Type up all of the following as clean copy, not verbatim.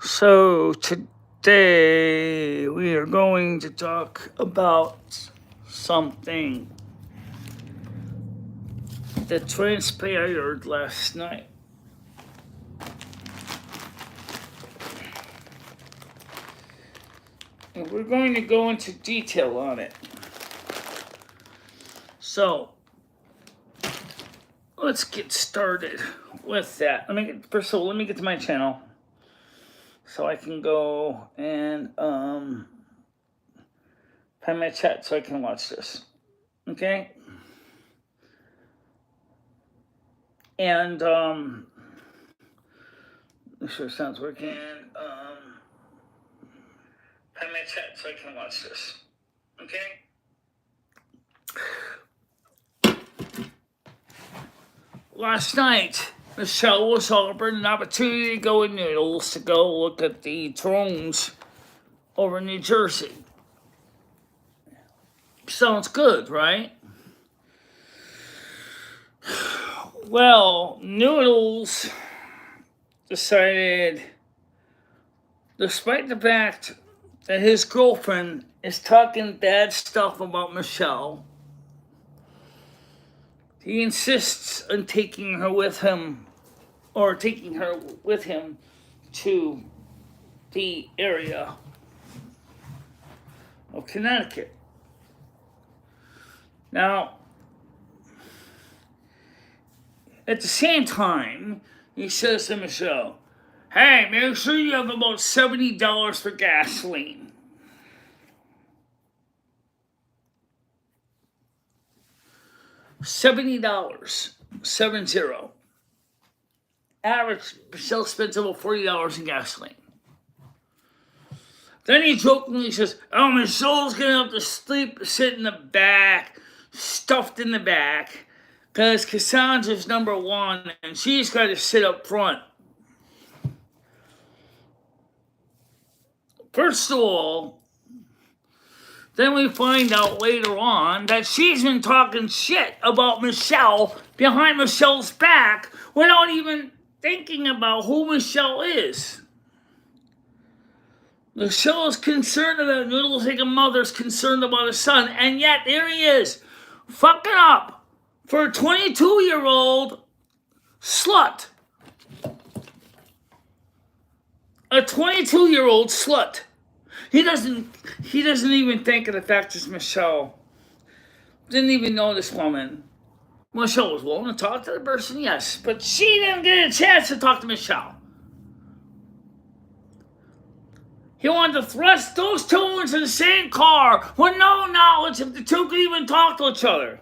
So today we are going to talk about something that transpired last night. And we're going to go into detail on it. So let's get started with that. First of all, let me get to my channel so I can go and find my chat so I can watch this. Okay? And make sure sound's working. Find my chat so I can watch this. Okay? Last night, Michelle was offered an opportunity to go with Noodles to go look at the drones over New Jersey. Sounds good, right? Well, Noodles decided, despite the fact that his girlfriend is talking bad stuff about Michelle, he insists on taking her with him to the area of Connecticut. Now, at the same time, he says to Michelle, "Hey, make sure you have about $70 for gasoline." $70, 70. Average, Michelle spends about $40 in gasoline. Then he jokingly says, "Oh, Michelle's gonna have to sit in the back, stuffed in the back, because Cassandra's number one, and she's got to sit up front." First of all, then we find out later on that she's been talking shit about Michelle behind Michelle's back without even thinking about who Michelle is. Michelle is concerned about Noodles like a mother's concerned about a son, and yet there he is, fucking up for a 22-year-old slut. A 22-year-old slut. He doesn't even think of the fact it's Michelle. Didn't even know this woman. Michelle was willing to talk to the person, yes, but she didn't get a chance to talk to Michelle. He wanted to thrust those two into the same car with no knowledge if the two could even talk to each other,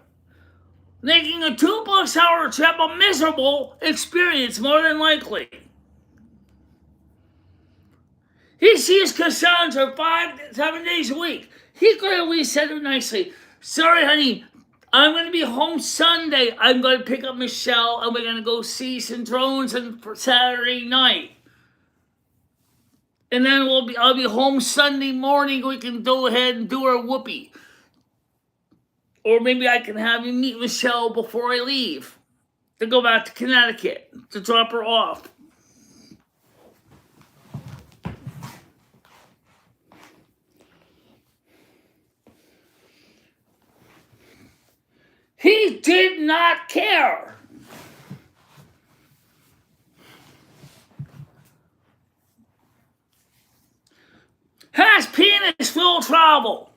making a 2+ hour trip a miserable experience more than likely. He sees Cassandra 5-7 days a week. He could at least said it nicely. "Sorry, honey, I'm going to be home Sunday. I'm going to pick up Michelle, and we're going to go see some drones on Saturday night. And then I'll be home Sunday morning. We can go ahead and do our whoopee. Or maybe I can have you meet Michelle before I leave to go back to Connecticut to drop her off." He did not care. Has penis full trouble.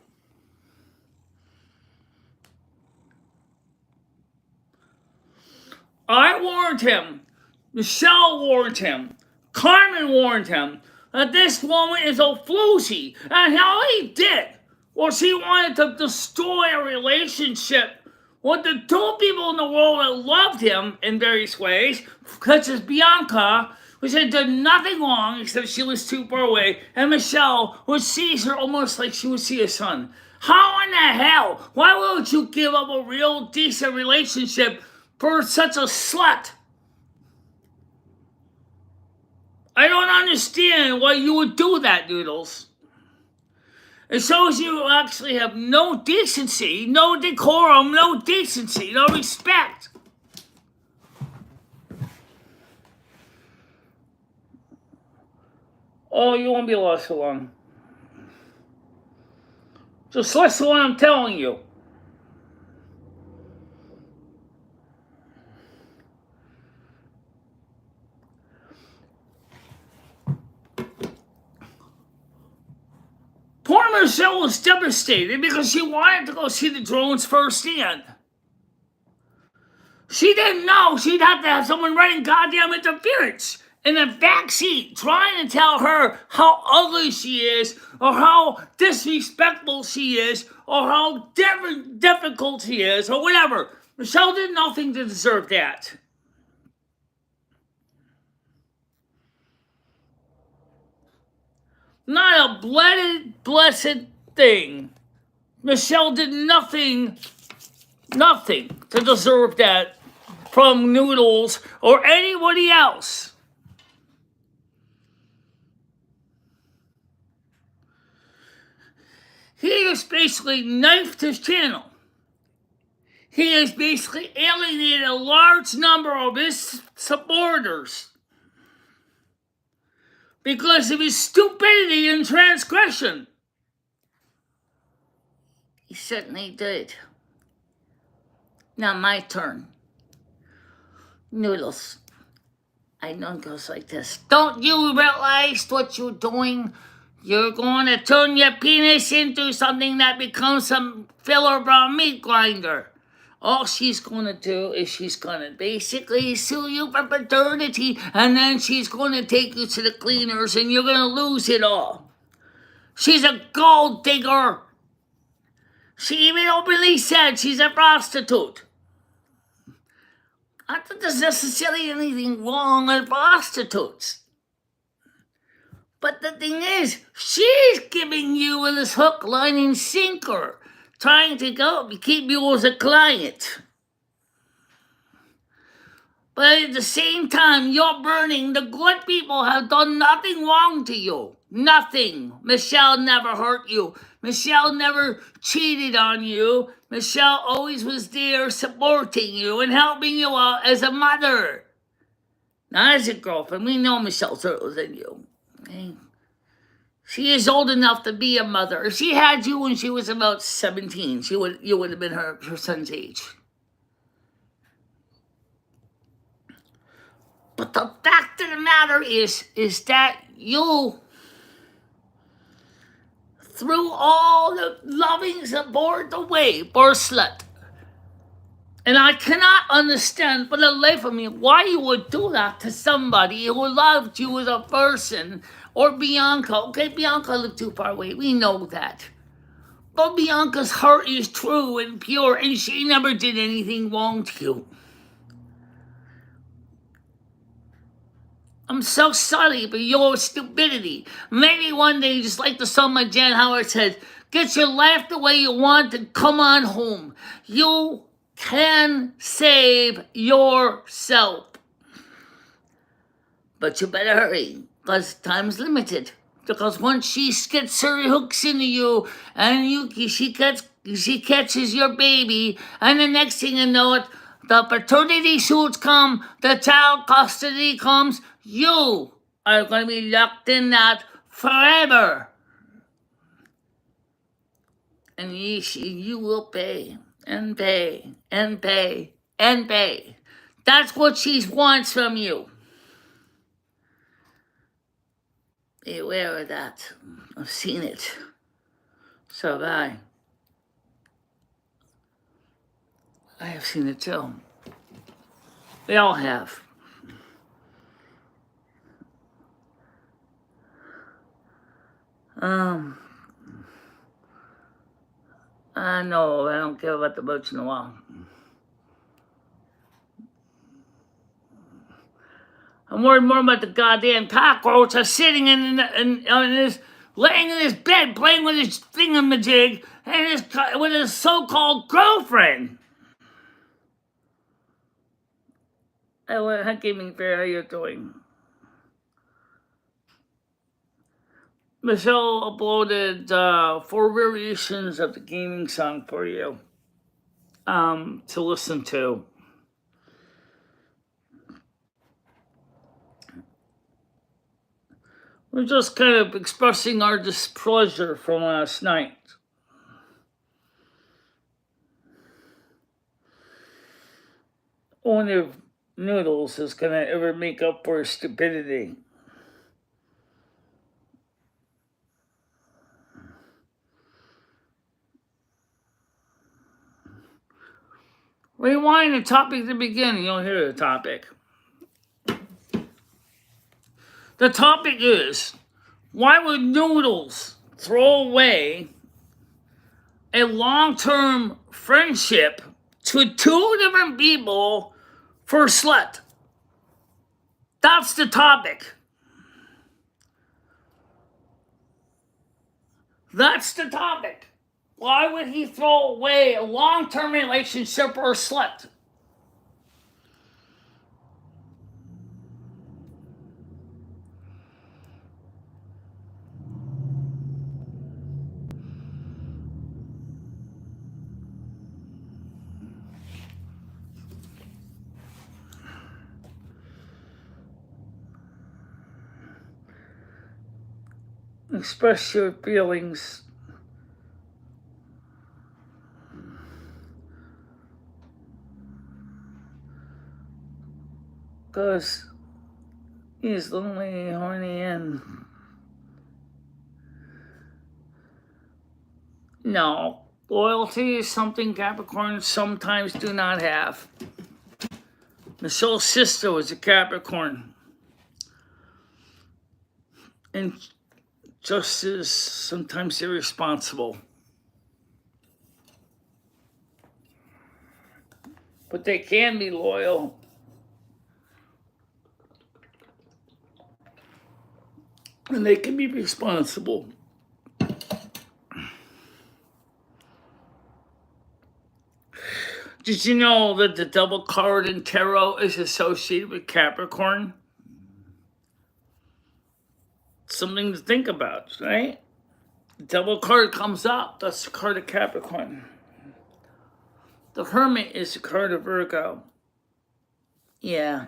I warned him. Michelle warned him. Carmen warned him that this woman is a floozy. And how he did was he wanted to destroy a relationship with the two people in the world that loved him in various ways, such as Bianca, which had done nothing wrong except she was too far away, and Michelle, which sees her almost like she would see a son. How in the hell? Why would you give up a real decent relationship for such a slut? I don't understand why you would do that, Noodles. It shows you actually have no decency, no decorum, no decency, no respect. Oh, you won't be lost for long. Just listen to what I'm telling you. Poor Michelle was devastated because she wanted to go see the drones firsthand. She didn't know she'd have to have someone writing goddamn interference in the backseat trying to tell her how ugly she is, or how disrespectful she is, or how difficult she is, or whatever. Michelle did nothing to deserve that. Not a blessed thing. Michelle did nothing to deserve that from Noodles or anybody else. He has basically knifed his channel. He has basically alienated a large number of his supporters because of his stupidity and transgression. He certainly did. Now my turn. Noodles, I know it goes like this. Don't you realize what you're doing? You're going to turn your penis into something that becomes some filler brown meat grinder. All she's going to do is she's going to basically sue you for paternity, and then she's going to take you to the cleaners, and you're going to lose it all. She's a gold digger. She even openly said she's a prostitute. Not that there's necessarily anything wrong with prostitutes. But the thing is, she's giving you this hook, line, and sinker, trying to keep you as a client. But at the same time, you're burning. The good people have done nothing wrong to you. Nothing. Michelle never hurt you. Michelle never cheated on you. Michelle always was there supporting you and helping you out as a mother. Not as a girlfriend. We know Michelle's older than you. Okay? She is old enough to be a mother. If she had you when she was about 17, you would have been her son's age. But the fact of the matter is that you, threw all the loving support away for a slut. And I cannot understand for the life of me why you would do that to somebody who loved you as a person. Or Bianca. Okay, Bianca lived too far away. We know that. But Bianca's heart is true and pure, and she never did anything wrong to you. I'm so sorry for your stupidity. Maybe one day, just like the song by Jan Howard said, get your life the way you want and come on home. You can save yourself. But you better hurry, because time's limited. Because once she gets her hooks into you, and she catches your baby, and the next thing you know it, the paternity suits come, the child custody comes, you are going to be locked in that forever. And you will pay, and pay, and pay, and pay. That's what she wants from you. Be aware of that. I've seen it. So have I. I have seen it too. We all have. I know I don't care about the boats in the wall. I'm worried more about the goddamn cockroach that's sitting laying in his bed playing with his thingamajig and with his so-called girlfriend. Hi, Gaming Fair, how you doing? Michelle uploaded 4 variations of the gaming song for you to listen to. We're just kind of expressing our displeasure from last night. I wonder if Noodles is gonna ever make up for his stupidity. Rewind the topic to the beginning, you'll hear the topic. The topic is, why would Noodles throw away a long-term friendship to two different people for a slut? That's the topic. That's the topic. Why would he throw away a long-term relationship for a slut? Express your feelings. Because he's lonely, horny, and no. Loyalty is something Capricorns sometimes do not have. Michelle's sister was a Capricorn. And just as sometimes irresponsible. But they can be loyal. And they can be responsible. Did you know that the double card in tarot is associated with Capricorn? Something to think about, right? The double card comes up. That's the card of Capricorn. The Hermit is the card of Virgo. Yeah.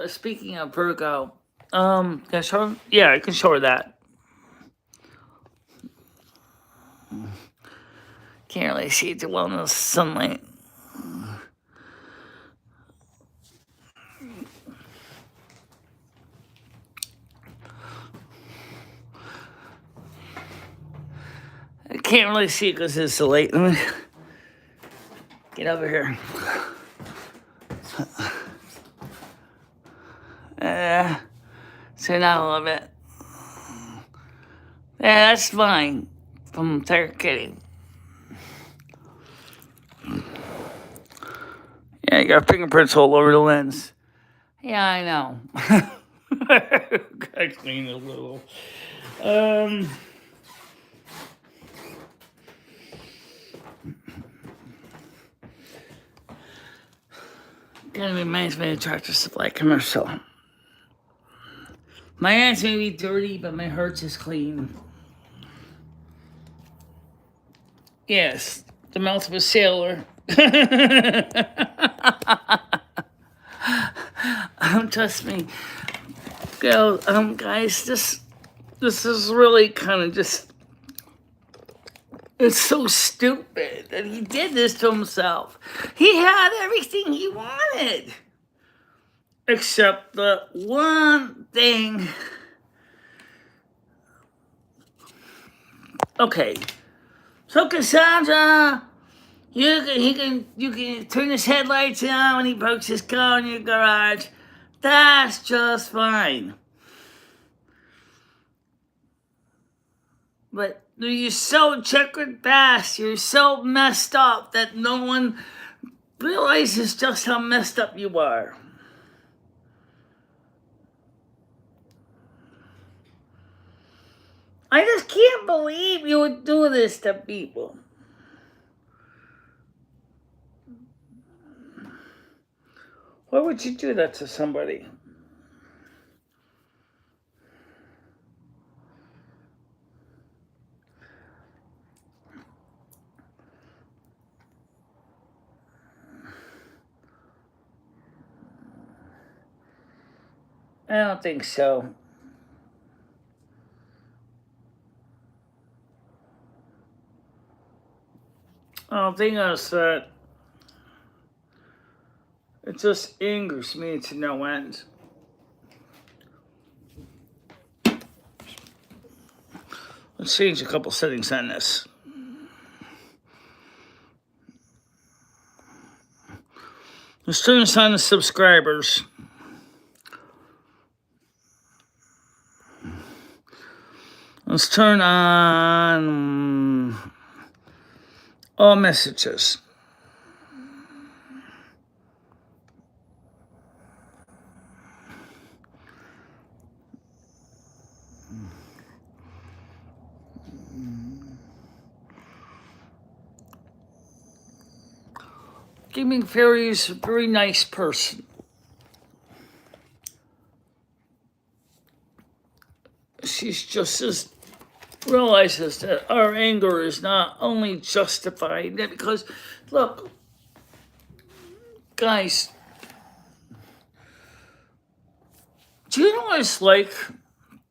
Speaking of Virgo, can I show her? Yeah, I can show her that. Can't really see it well in the sunlight. I can't really see it because it's so late. Let me get over here. So now a little bit. Yeah, that's fine. From Third Kitty. Yeah, you got fingerprints all over the lens. Yeah, I know. Gotta clean a little. Kind of reminds me of Tractor Supply commercial. My hands may be dirty, but my heart is clean. Yes, the mouth of a sailor. Trust me, girl, guys, this is really kind of just. It's so stupid that he did this to himself. He had everything he wanted. Except the one thing. Okay. So Cassandra, you can turn his headlights on when he parks his car in your garage. That's just fine. But you're so checkered past, you're so messed up that no one realizes just how messed up you are. I just can't believe you would do this to people. Why would you do that to somebody? I don't think so. I don't think that's that. It just angers me to no end. Let's change a couple settings on this. Let's turn this on to subscribers. Let's turn on all messages. Gaming Fairy is a very nice person. She's just realizes that our anger is not only justified, because, look, guys, do you know what it's like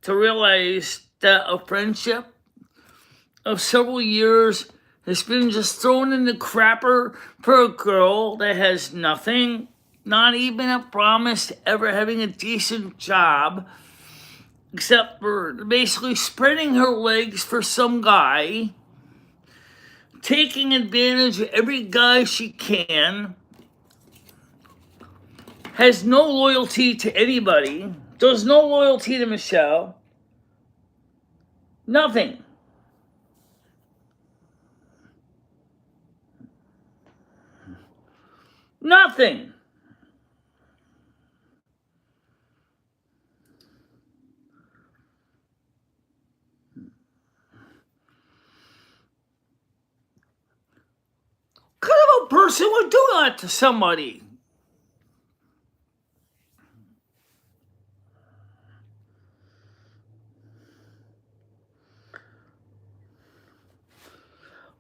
to realize that a friendship of several years has been just thrown in the crapper for a girl that has nothing, not even a promise to ever having a decent job, except for basically spreading her legs for some guy, taking advantage of every guy she can, has no loyalty to anybody, does no loyalty to Michelle, nothing. Nothing. What kind of a person would do that to somebody?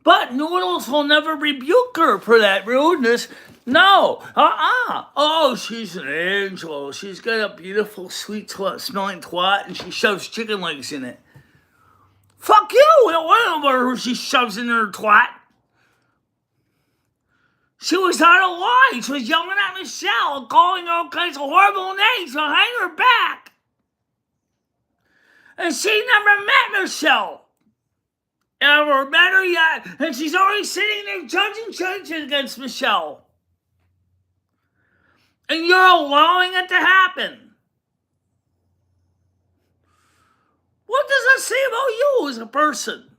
But Noodles will never rebuke her for that rudeness. No. Oh, she's an angel. She's got a beautiful, sweet, smelling twat, and she shoves chicken legs in it. Fuck you! Whatever who she shoves in her twat. She was out of line. She was yelling at Michelle, calling her all kinds of horrible names behind her back. And she never met Michelle. Ever met her yet. And she's already sitting there judging charges against Michelle. And you're allowing it to happen. What does that say about you as a person?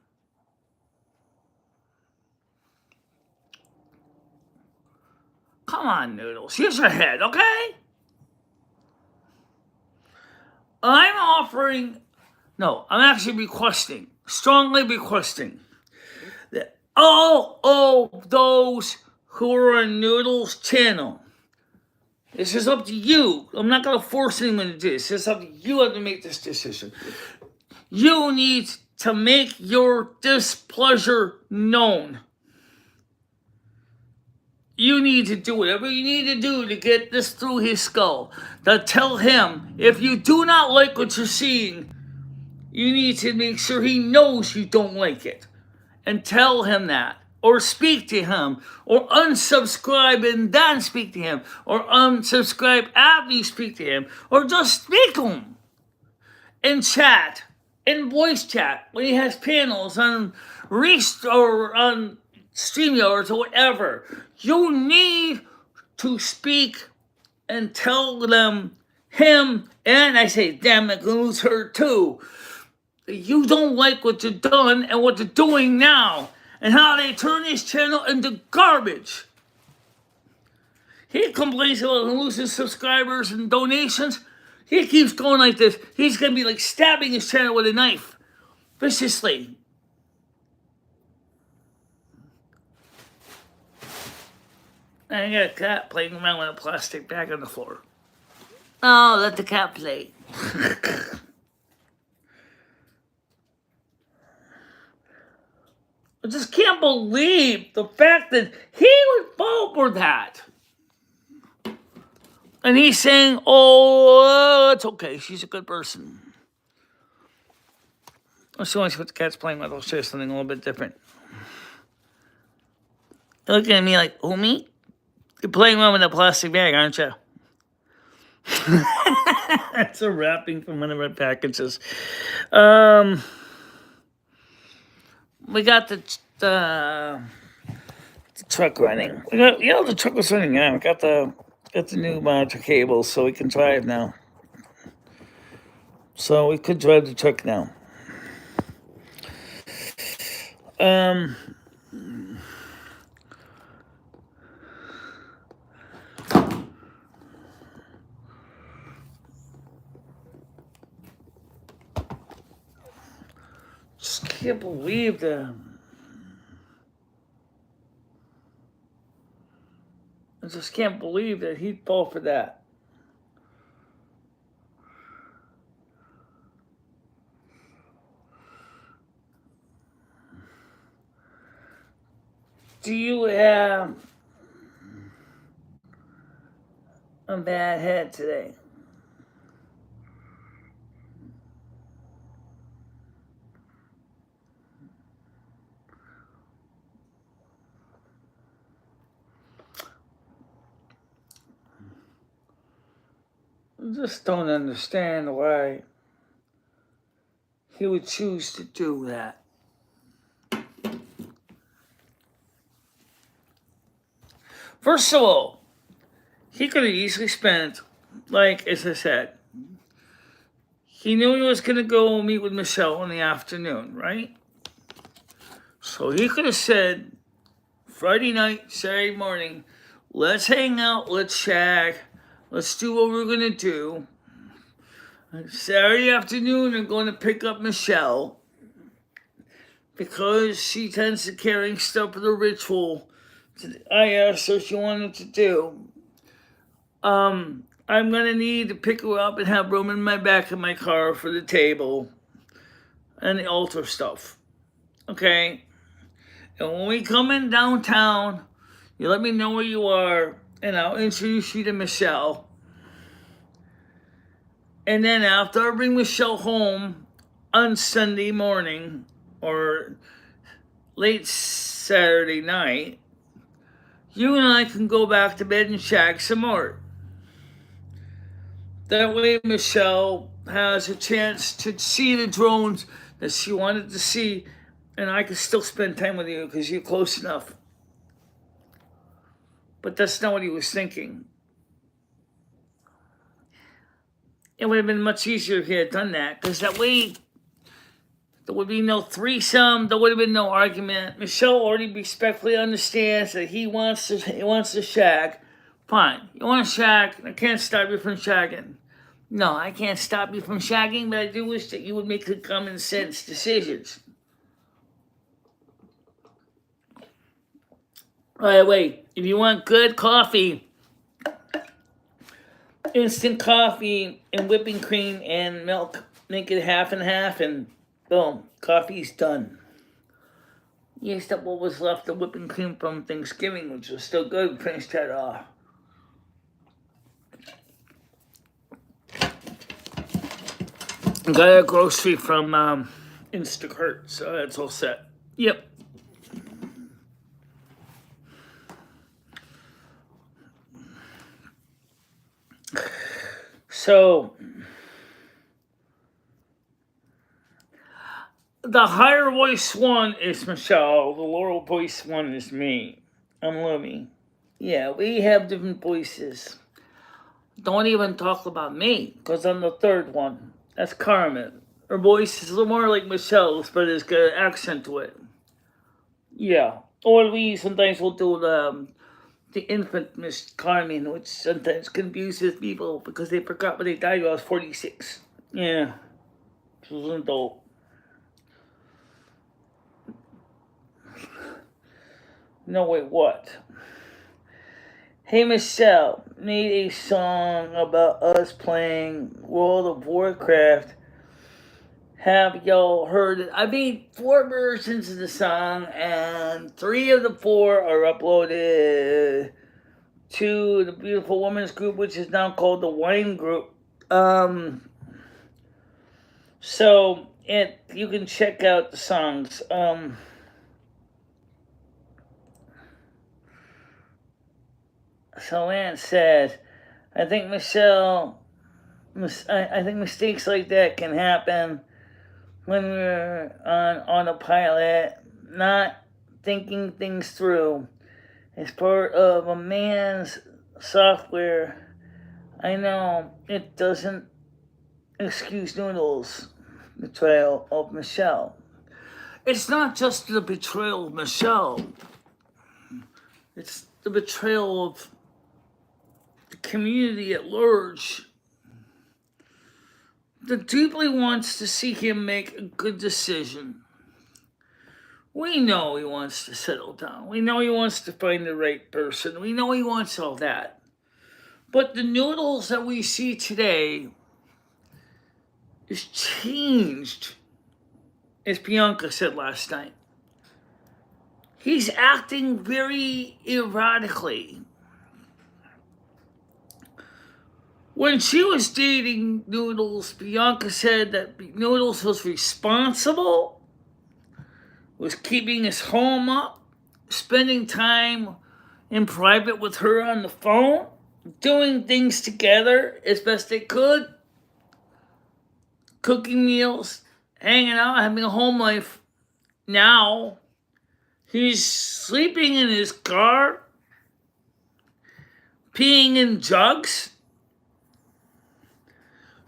Come on, Noodles. Here's your head, okay? I'm actually requesting, strongly requesting, that all of those who are on Noodles' channel, this is up to you. I'm not going to force anyone to do this. It's up to you to make this decision. You need to make your displeasure known. You need to do whatever you need to do to get this through his skull. To tell him, if you do not like what you're seeing, you need to make sure he knows you don't like it. And tell him that. Or speak to him. Or unsubscribe and then speak to him. Or unsubscribe after you speak to him. Or just speak to him. In chat. In voice chat. When he has panels on or on StreamYards or whatever. You need to speak and tell him, and I say, damn, it includes her too. You don't like what you've done and what they're doing now, and how they turn his channel into garbage. He complains about losing subscribers and donations. He keeps going like this. He's going to be like stabbing his channel with a knife, viciously. I got a cat playing around with a plastic bag on the floor. Oh, let the cat play. I just can't believe the fact that he would fall for that. And he's saying, oh, it's okay. She's a good person. Let's see what the cat's playing with. I'll show you something a little bit different. You're looking at me like, who, me? You're playing around with a plastic bag, aren't you? That's a wrapping from one of our packages. We got the truck running. The truck was running. Yeah, we got the new monitor cable, so we can drive now. So we could drive the truck now. Just can't believe that. I just can't believe that he'd fall for that. Do you have a bad head today? I just don't understand why he would choose to do that. First of all, he could have easily spent, like, as I said, he knew he was going to go meet with Michelle in the afternoon, right? So he could have said, Friday night, Saturday morning, let's hang out, let's shag, let's do what we're going to do. Saturday afternoon, I'm going to pick up Michelle because she tends to carry stuff for the ritual I asked her she wanted to do. I'm going to need to pick her up and have room in my back of my car for the table and the altar stuff. Okay? And when we come in downtown, you let me know where you are, and I'll introduce you to Michelle. And then after I bring Michelle home on Sunday morning or late Saturday night, you and I can go back to bed and shag some more. That way Michelle has a chance to see the drones that she wanted to see, and I can still spend time with you because you're close enough. But that's not what he was thinking. It would have been much easier if he had done that, because that way there would be no threesome, there would have been no argument. Michelle already respectfully understands that he wants to shag. Fine, you want to shag, I can't stop you from shagging. No, I can't stop you from shagging, but I do wish that you would make the common sense decisions. By the way, if you want good coffee, instant coffee and whipping cream and milk, make it half and half, and boom, coffee's done. Used up what was left of whipping cream from Thanksgiving, which was still good. Finished that off. Got a grocery from Instacart, so that's all set. Yep. So, the higher voice one is Michelle. The lower voice one is me. I'm Lumi. Yeah, we have different voices. Don't even talk about me, because I'm the third one. That's Carmen. Her voice is a little more like Michelle's, but it's got an accent to it. Yeah. Or we sometimes will do the infant Miss Carmen, which sometimes confuses people because they forgot when they died when I was 46. Yeah. She was an adult. No, wait, what? Hey, Michelle, made a song about us playing World of Warcraft. Have y'all heard it? I made 4 versions of the song, and 3 of the 4 are uploaded to the Beautiful Women's Group, which is now called the Wine Group. So you can check out the songs. So Anne says, I think I think mistakes like that can happen when we're on autopilot, not thinking things through. It's part of a man's software. I know it doesn't excuse Noodles' betrayal of Michelle. It's not just the betrayal of Michelle. It's the betrayal of the community at large that deeply wants to see him make a good decision. We know he wants to settle down. We know he wants to find the right person. We know he wants all that. But the Noodles that we see today is changed, as Bianca said last night. He's acting very erratically. When she was dating Noodles, Bianca said that Noodles was responsible, was keeping his home up, spending time in private with her on the phone, doing things together as best they could, cooking meals, hanging out, having a home life. Now, he's sleeping in his car, peeing in jugs,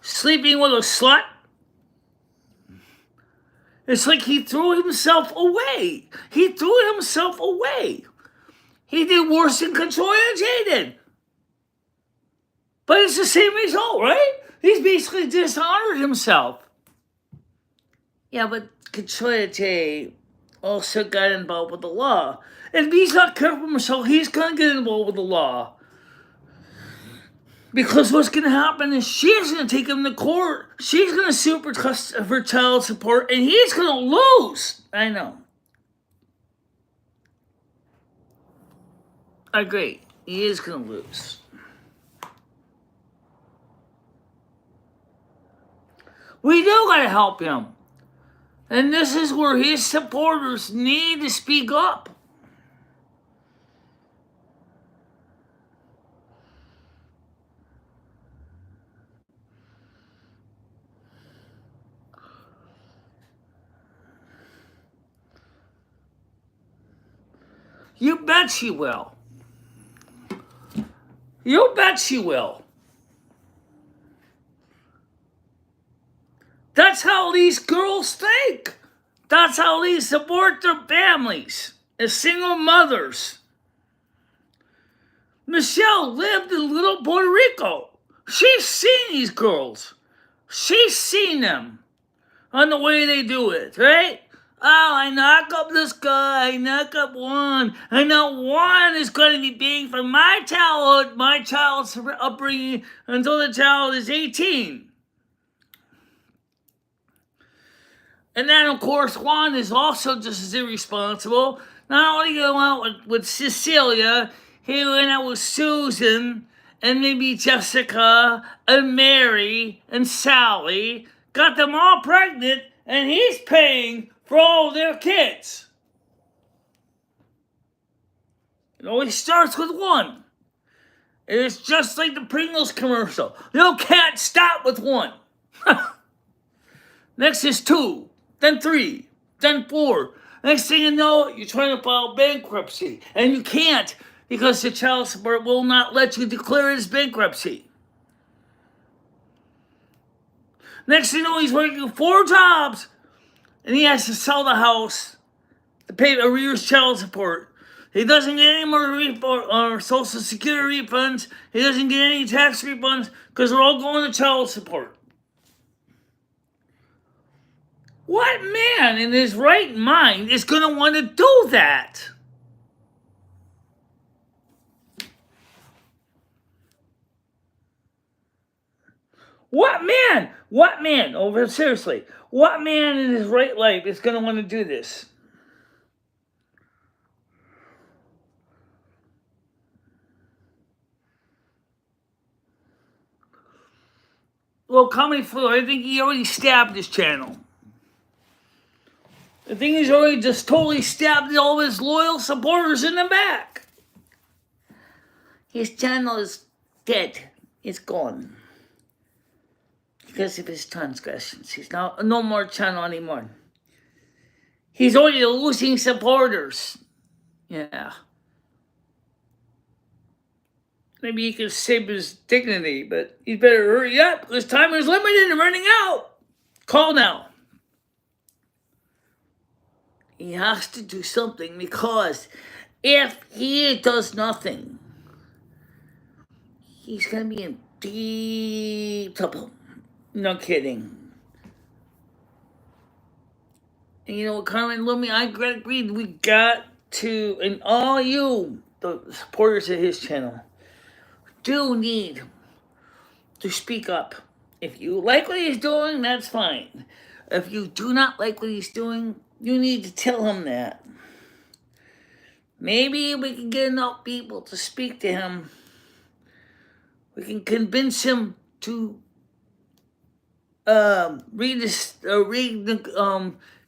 sleeping with a slut. It's like he threw himself away. He threw himself away. He did worse than Controya J did. But it's the same result, right? He's basically dishonored himself. Yeah, but Controya J also got involved with the law. And if he's not careful with himself, he's going to get involved with the law. Because what's going to happen is she's going to take him to court. She's going to sue for child support, and he's going to lose. I know. I agree. He is going to lose. We do got to help him. And this is where his supporters need to speak up. You bet she will. You bet she will. That's how these girls think. That's how they support their families as single mothers. Michelle lived in little Puerto Rico. She's seen these girls. She's seen them on the way they do it, right? Oh, I knock up this guy, I knock up one. I know one is going to be paying for my childhood, my child's upbringing until the child is 18. And then, of course, Juan is also just as irresponsible. Not only go out with Cecilia, he went out with Susan, and maybe Jessica, and Mary, and Sally. Got them all pregnant, and he's paying for all their kids. It always starts with one. It's just like the Pringles commercial. You can't stop with one. Next is 2, then 3, then 4. Next thing you know, you're trying to file bankruptcy. And you can't because the child support will not let you declare it as bankruptcy. Next thing you know, he's working 4 jobs. And he has to sell the house to pay arrears child support. He doesn't get any more Social Security refunds. He doesn't get any tax refunds because they're all going to child support. What man in his right mind is going to want to do that? What man? Oh, seriously. What man in his right life is going to want to do this? Well, Comedy Flu, I think he already stabbed his channel. I think he's already just totally stabbed all his loyal supporters in the back. His channel is dead. It's gone. Because of his transgressions. He's not no more channel anymore. He's already losing supporters. Yeah. Maybe he could save his dignity, but he better hurry up because time is limited and running out. Call now. He has to do something because if he does nothing, he's going to be in deep trouble. No kidding. And you know what, Carmen, Lumi, I agree. We got to, and all you, the supporters of his channel, do need to speak up. If you like what he's doing, that's fine. If you do not like what he's doing, you need to tell him that. Maybe we can get enough people to speak to him. We can convince him to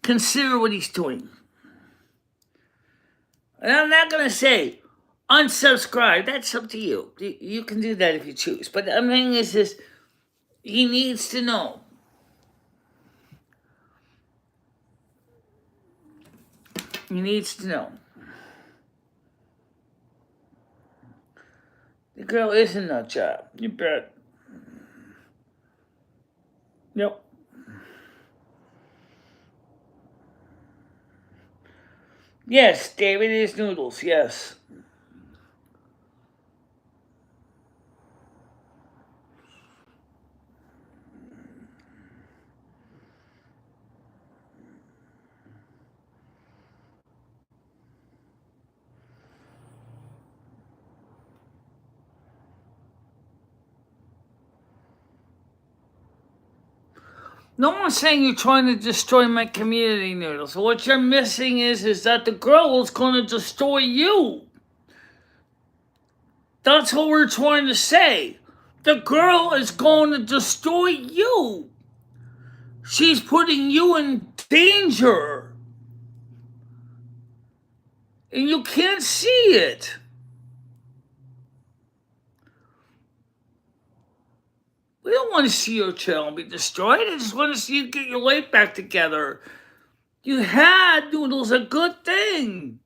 consider what he's doing. And I'm not going to say unsubscribe. That's up to you. You can do that if you choose. But the thing is this, he needs to know. He needs to know. The girl is a nut job. You bet. Yep. Yes, David is Noodles. Yes. No one's saying you're trying to destroy my community, Noodles. So what you're missing is that the girl is going to destroy you. That's what we're trying to say. The girl is going to destroy you. She's putting you in danger. And you can't see it. We don't want to see your channel be destroyed. I just want to see you get your life back together. You had, Noodles, a good thing.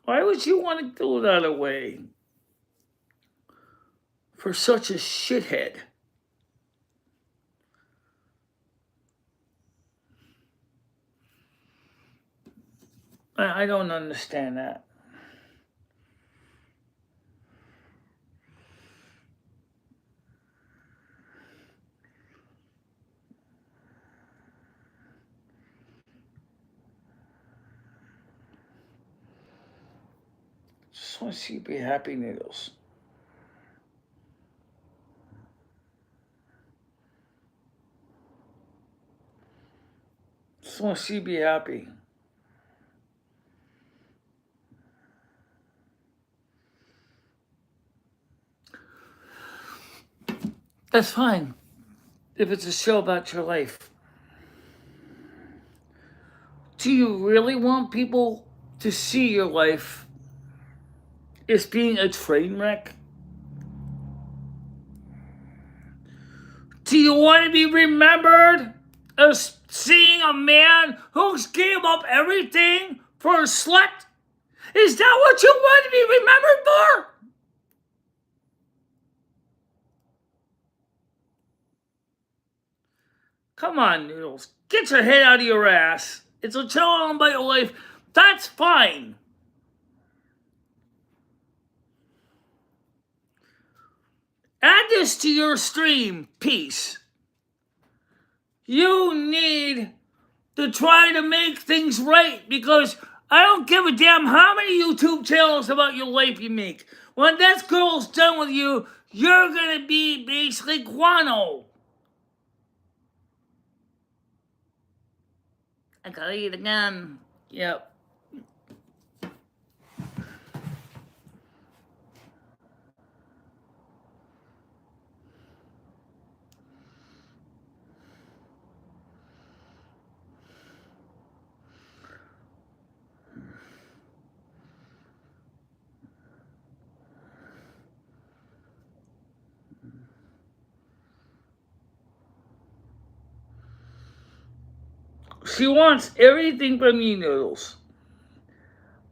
Why would you want to throw that away? For such a shithead. I don't understand that. Just want to see you be happy, Noodles. Just want to see you be happy. That's fine. If it's a show about your life. Do you really want people to see your life as being a train wreck? Do you want to be remembered as seeing a man who gave up everything for a slut? Is that what you want to be remembered for? Come on, Noodles. Get your head out of your ass. It's a channel about your life. That's fine. Add this to your stream. Peace. You need to try to make things right because I don't give a damn how many YouTube channels about your life you make. When that girl's done with you, you're going to be basically guano. I gotta eat again. Yep. She wants everything from you, Noodles.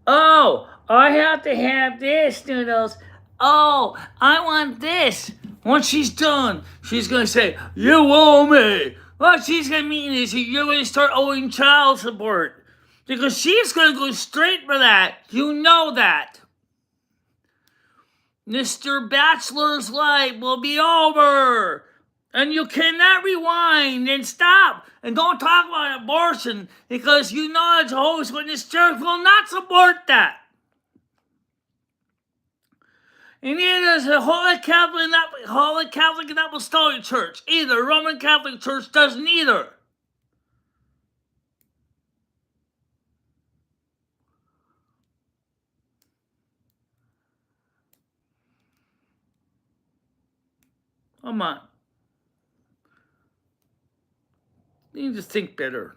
Oh, I have to have this, Noodles. Oh, I want this. Once she's done, she's going to say, you owe me. What she's going to mean is you're going to start owing child support. Because she's going to go straight for that. You know that. Mr. Bachelor's life will be over. And you cannot rewind and stop. And don't talk about abortion because you know it's always when this church will not support that. And neither does the Holy Catholic and Apostolic Church. Either Roman Catholic Church doesn't either. Come on. You need to think better.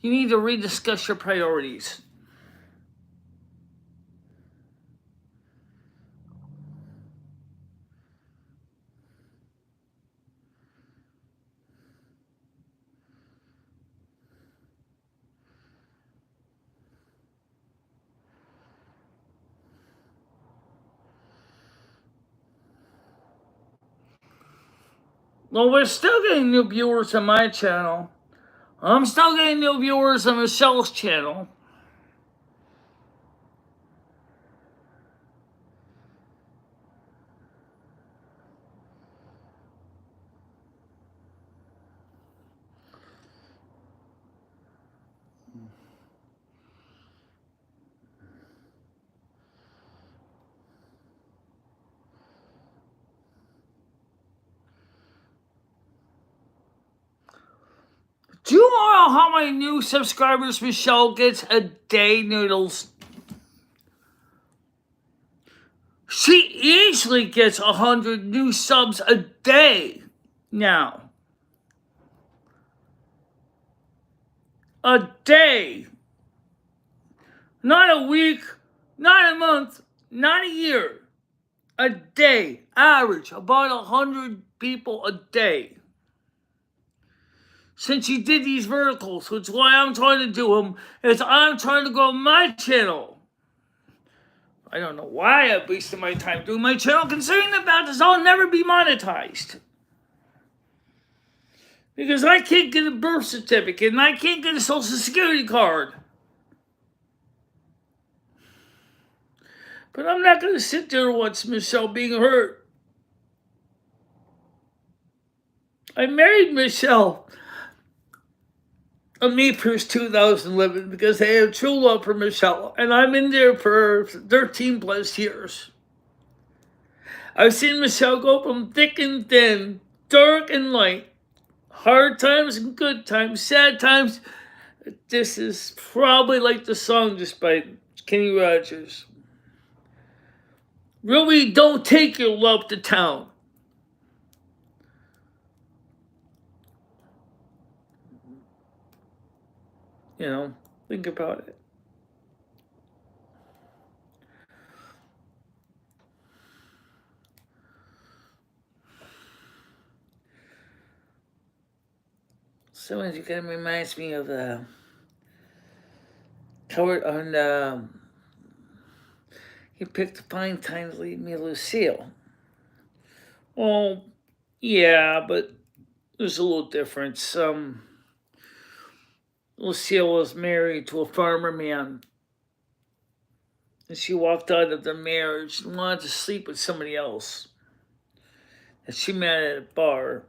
You need to rediscuss your priorities. Well, we're still getting new viewers on my channel. I'm still getting new viewers on Michelle's channel. Do you know how many new subscribers Michelle gets a day, Noodles? She easily gets 100 new subs a day now. A day. Not a week, not a month, not a year. A day. Average. About 100 people a day. Since she did these verticals, which is why I'm trying to do them, is I'm trying to grow my channel. I don't know why I'm wasting my time doing my channel, considering the fact that I'll never be monetized. Because I can't get a birth certificate and I can't get a social security card. But I'm not going to sit there and watch Michelle being hurt. I married Michelle on May 1st, 2011 because I have true love for Michelle. And I'm in there for 13 plus years. I've seen Michelle go from thick and thin, dark and light, hard times and good times, sad times. This is probably like the song just by Kenny Rogers. Really don't take your love to town. You know, think about it. Someone kind of reminds me of Howard on he picked a fine time to leave me Lucille. Well, yeah, but there's a little difference. Lucille was married to a farmer man. And she walked out of the marriage and wanted to sleep with somebody else that she met at a bar.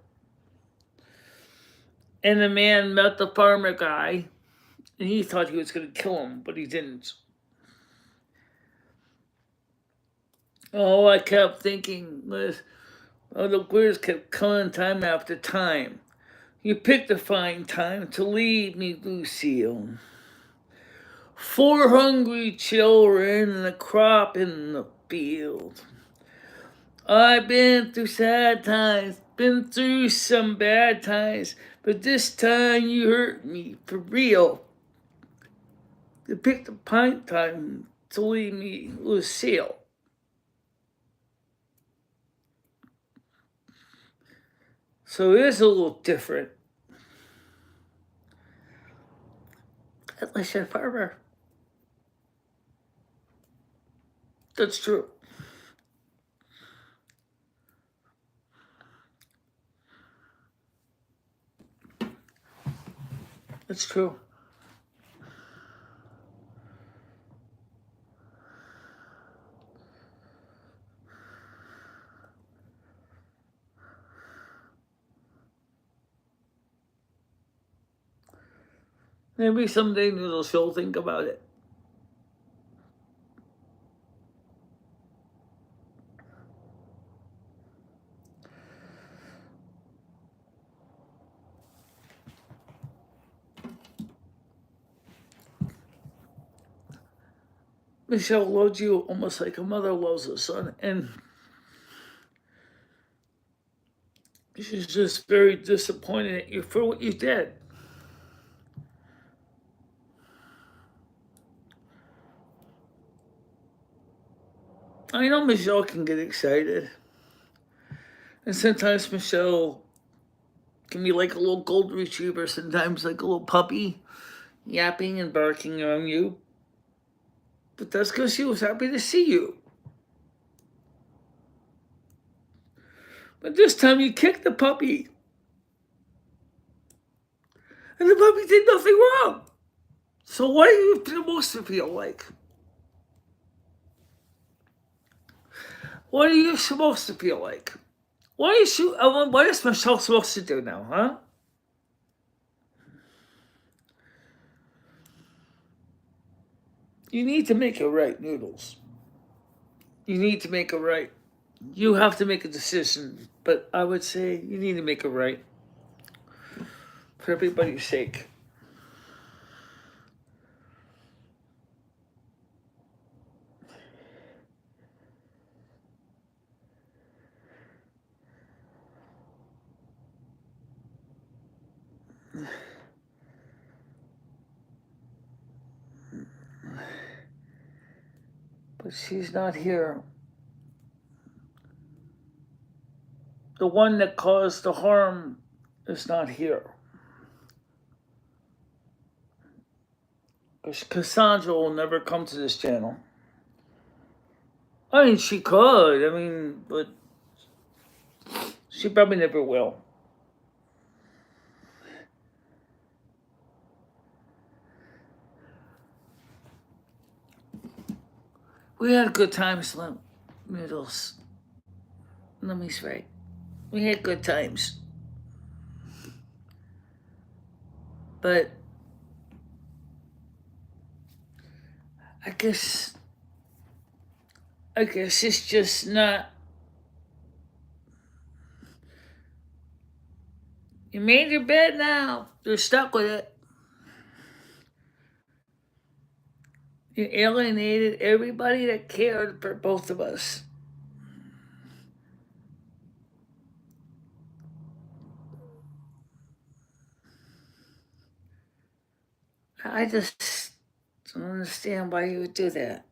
And the man met the farmer guy, and he thought he was going to kill him, but he didn't. Oh, I kept thinking, the words kept coming time after time. You picked a fine time to leave me, Lucille. 4 hungry children and a crop in the field. I've been through sad times, been through some bad times, but this time you hurt me for real. You picked a fine time to leave me, Lucille. So it is a little different. Listen further. That's true. That's true. Maybe someday Noodles will think about it. Michelle loves you almost like a mother loves a son, and she's just very disappointed at you for what you did. I know Michelle can get excited, and sometimes Michelle can be like a little golden retriever, sometimes like a little puppy, yapping and barking on you. But that's because she was happy to see you. But this time you kicked the puppy, and the puppy did nothing wrong. So what are you supposed to feel like? What are you supposed to feel like? What is Michelle supposed to do now, huh? You need to make it right, Noodles. You need to make it right. You have to make a decision, but I would say you need to make it right for everybody's sake. But she's not here. The one that caused the harm is not here. Cassandra will never come to this channel. I mean, she could. But she probably never will. We had good times, Noodles. Let me say, we had good times. But I guess it's just not. You made your bed now. You're stuck with it. You alienated everybody that cared for both of us. I just don't understand why you would do that.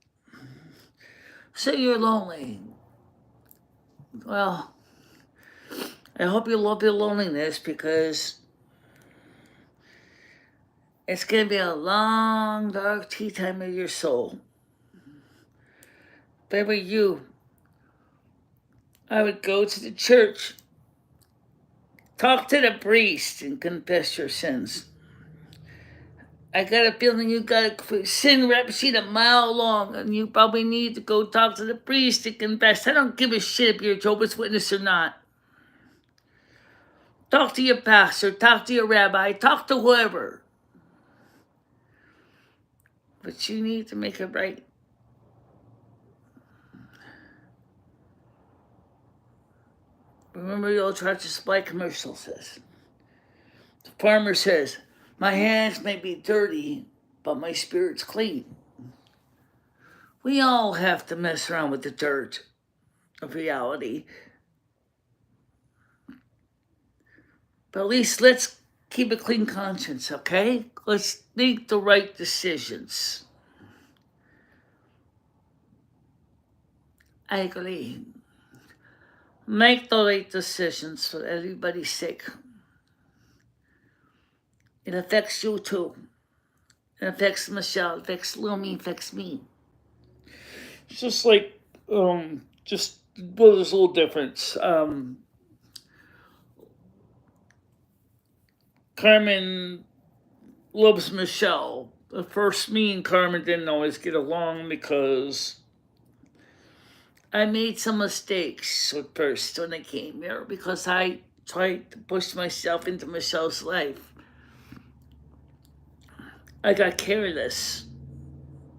So you're lonely. Well, I hope you love your loneliness because it's going to be a long, dark tea time of your soul. If I were you, I would go to the church, talk to the priest, and confess your sins. I got a feeling you got a sin rap sheet a mile long, and you probably need to go talk to the priest to confess. I don't give a shit if you're a Jehovah's Witness or not. Talk to your pastor, talk to your rabbi, talk to whoever. But you need to make it right. Remember the old Tractor Supply commercial says. The farmer says, my hands may be dirty, but my spirit's clean. We all have to mess around with the dirt of reality. But at least let's keep a clean conscience, okay? Let's make the right decisions. I agree. Make the right decisions for everybody's sake. It affects you too. It affects Michelle, it affects Lumi, it affects me. It's just like, just, well, there's a little difference. Carmen loves Michelle. At first, me and Carmen didn't always get along because I made some mistakes at first when I came here because I tried to push myself into Michelle's life. I got careless.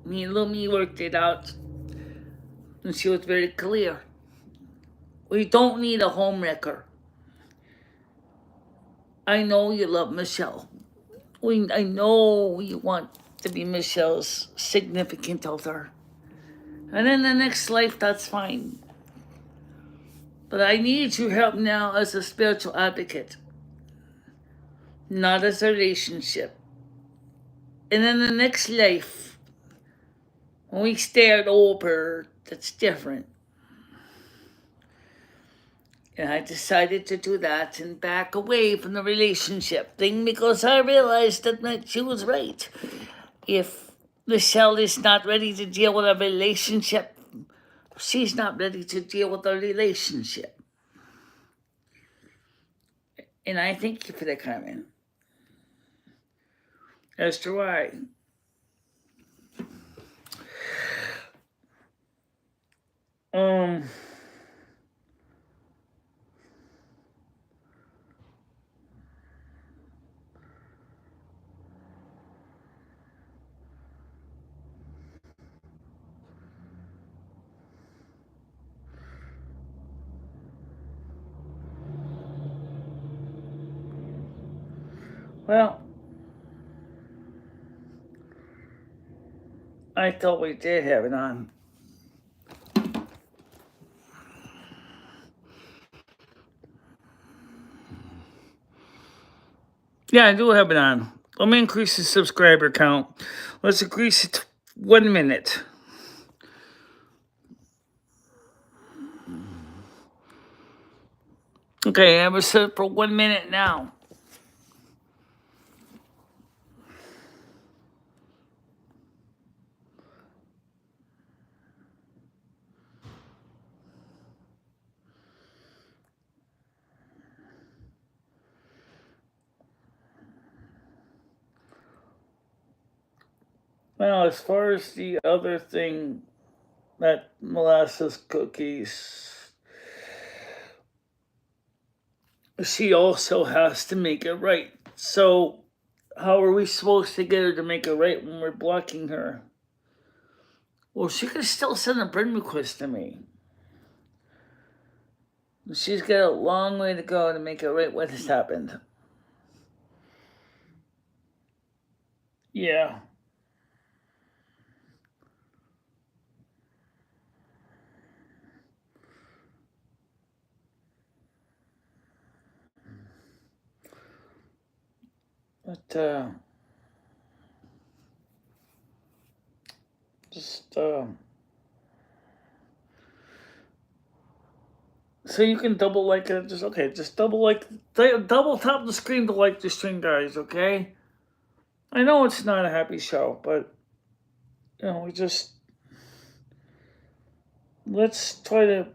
Me and Lumi worked it out, and she was very clear. We don't need a homewrecker. I know you love Michelle. I know you want to be Michelle's significant other. And in the next life, that's fine. But I need your help now as a spiritual advocate, not as a relationship. And in the next life, when we start over, that's different. And I decided to do that and back away from the relationship thing because I realized that she was right. If Michelle is not ready to deal with a relationship, she's not ready to deal with a relationship. And I thank you for that comment. As do I. Well, I thought we did have it on. Yeah, I do have it on. Let me increase the subscriber count. Let's increase it to 1 minute. Okay, I was set for 1 minute now. Well, as far as the other thing, that molasses cookies, she also has to make it right. So, how are we supposed to get her to make it right when we're blocking her? Well, she can still send a friend request to me. She's got a long way to go to make it right what has happened. Yeah. But, just, so you can double like it. Just double tap the screen to like the stream, guys. Okay. I know it's not a happy show, but let's try to.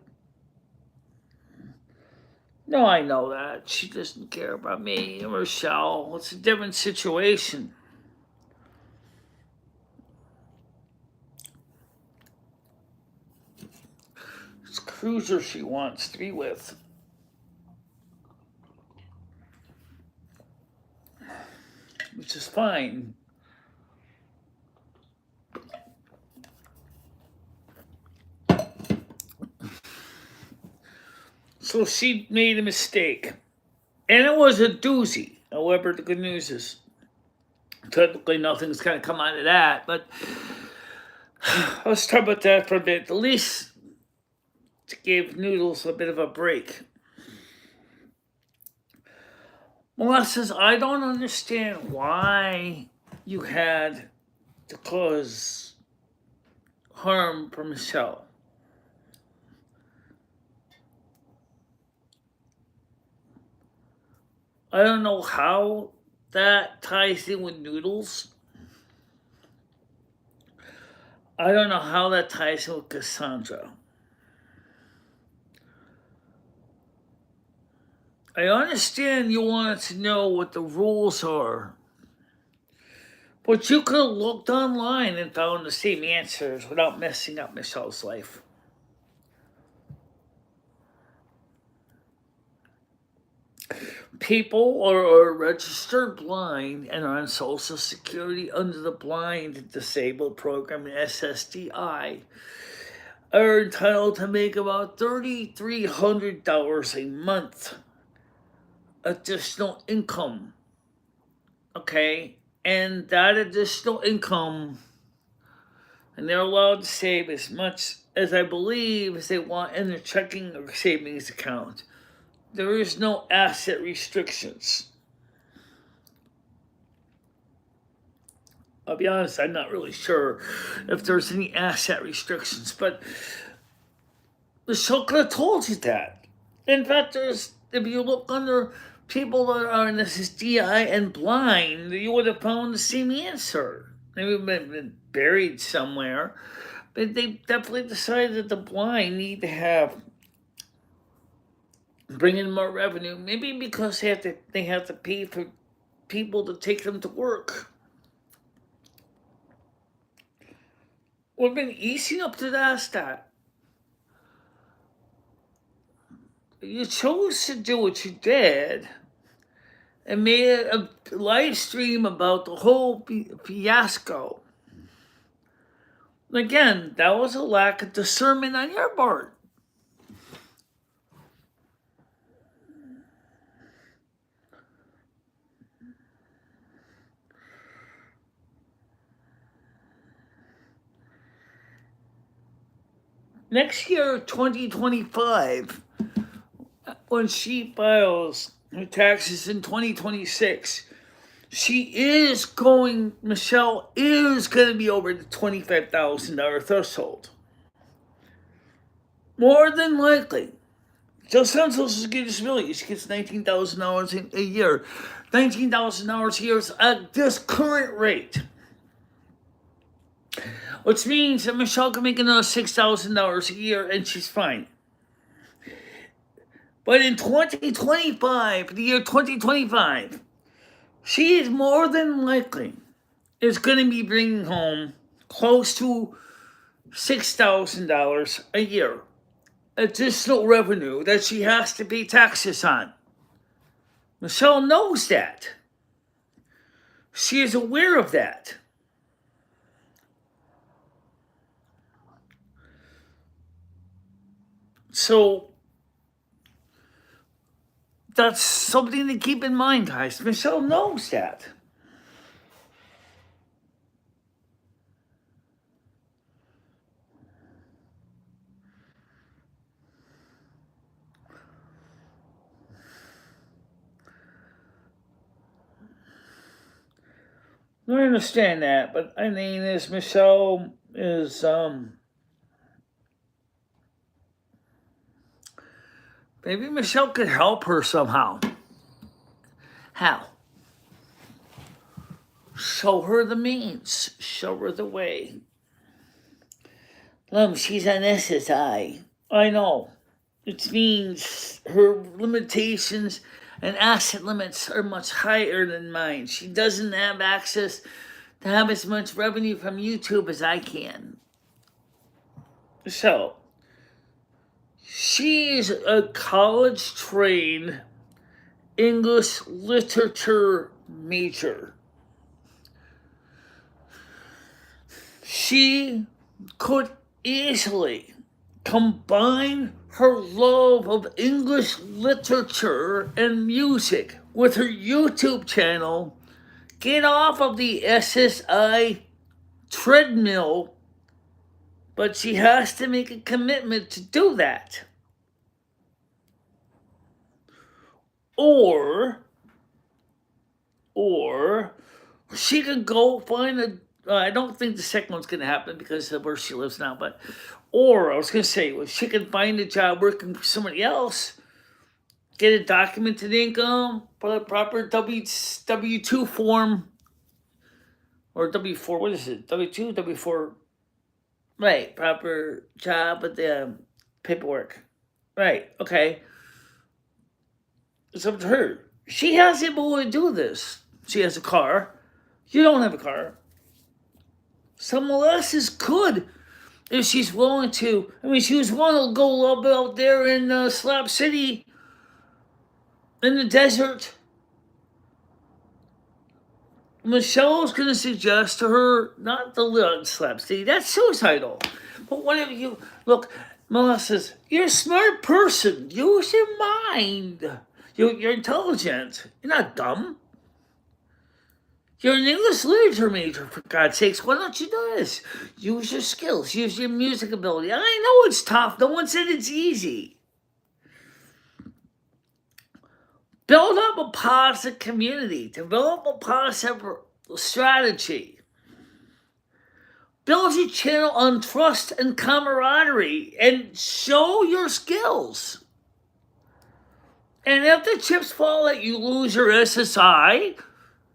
No, I know that she doesn't care about me or Michelle. It's a different situation. It's Cruiser she wants to be with. Which is fine. So she made a mistake. And it was a doozy. However, the good news is technically nothing's going to come out of that. But let's talk about that for a bit. At least to give Noodles a bit of a break. Molasses, I don't understand why you had to cause harm for Michelle. I don't know how that ties in with Noodles. I don't know how that ties in with Cassandra. I understand you wanted to know what the rules are, but you could have looked online and found the same answers without messing up Michelle's life. People are registered blind and are on Social Security under the Blind and Disabled Program, SSDI, are entitled to make about $3,300 a month additional income. Okay? And that additional income, and they're allowed to save as much as I believe as they want in their checking or savings account. There is no asset restrictions. I'll be honest, I'm not really sure if there's any asset restrictions, but the show could have told you that. In fact, if you look under people that are in this DI and blind, you would have found the same answer. They would have been buried somewhere, but they definitely decided that the blind need to bring in more revenue. Maybe because they have to pay for people to take them to work. Would have been easy enough to ask that. You chose to do what you did and made a live stream about the whole fiasco. Again, that was a lack of discernment on your part. Next year, 2025, when she files her taxes in 2026, Michelle is going to be over the $25,000 threshold. More than likely. Just on Social Security disability, she gets $19,000 a year. $19,000 a year is at this current rate. Which means that Michelle can make another $6,000 a year and she's fine. But in 2025, the year 2025, she is more than likely is going to be bringing home close to $6,000 a year additional revenue that she has to pay taxes on. Michelle knows that. She is aware of that. So that's something to keep in mind, guys. Michelle knows that. I understand that, but I mean, as Michelle is, maybe Michelle could help her somehow. How? Show her the means. Show her the way. She's on SSI. I know. Which means her limitations and asset limits are much higher than mine. She doesn't have access to have as much revenue from YouTube as I can. So, she's a college-trained English literature major. She could easily combine her love of English literature and music with her YouTube channel, get off of the SSI treadmill, but she has to make a commitment to do that. Or she could go find I don't think the second one's going to happen because of where she lives now, or I was going to say, well, she can find a job working for somebody else, get a documented income, put a proper W-2 form, or W-4, what is it, W-2, W-4, Right, proper job with the paperwork. Right, okay. It's up to her. She has the ability to do this. She has a car. You don't have a car. Someone else's could if she's willing to. I mean, she was willing to go a little bit out there in Slap City in the desert. Michelle's going to suggest to her not to live in Slap City. That's suicidal. But whatever you look, Melissa's, you're a smart person. Use your mind. You're intelligent. You're not dumb. You're an English literature major, for God's sakes. Why don't you do this? Use your skills. Use your music ability. I know it's tough. No one said it's easy. Build up a positive community. Develop a positive strategy. Build your channel on trust and camaraderie and show your skills. And if the chips fall that you lose your SSI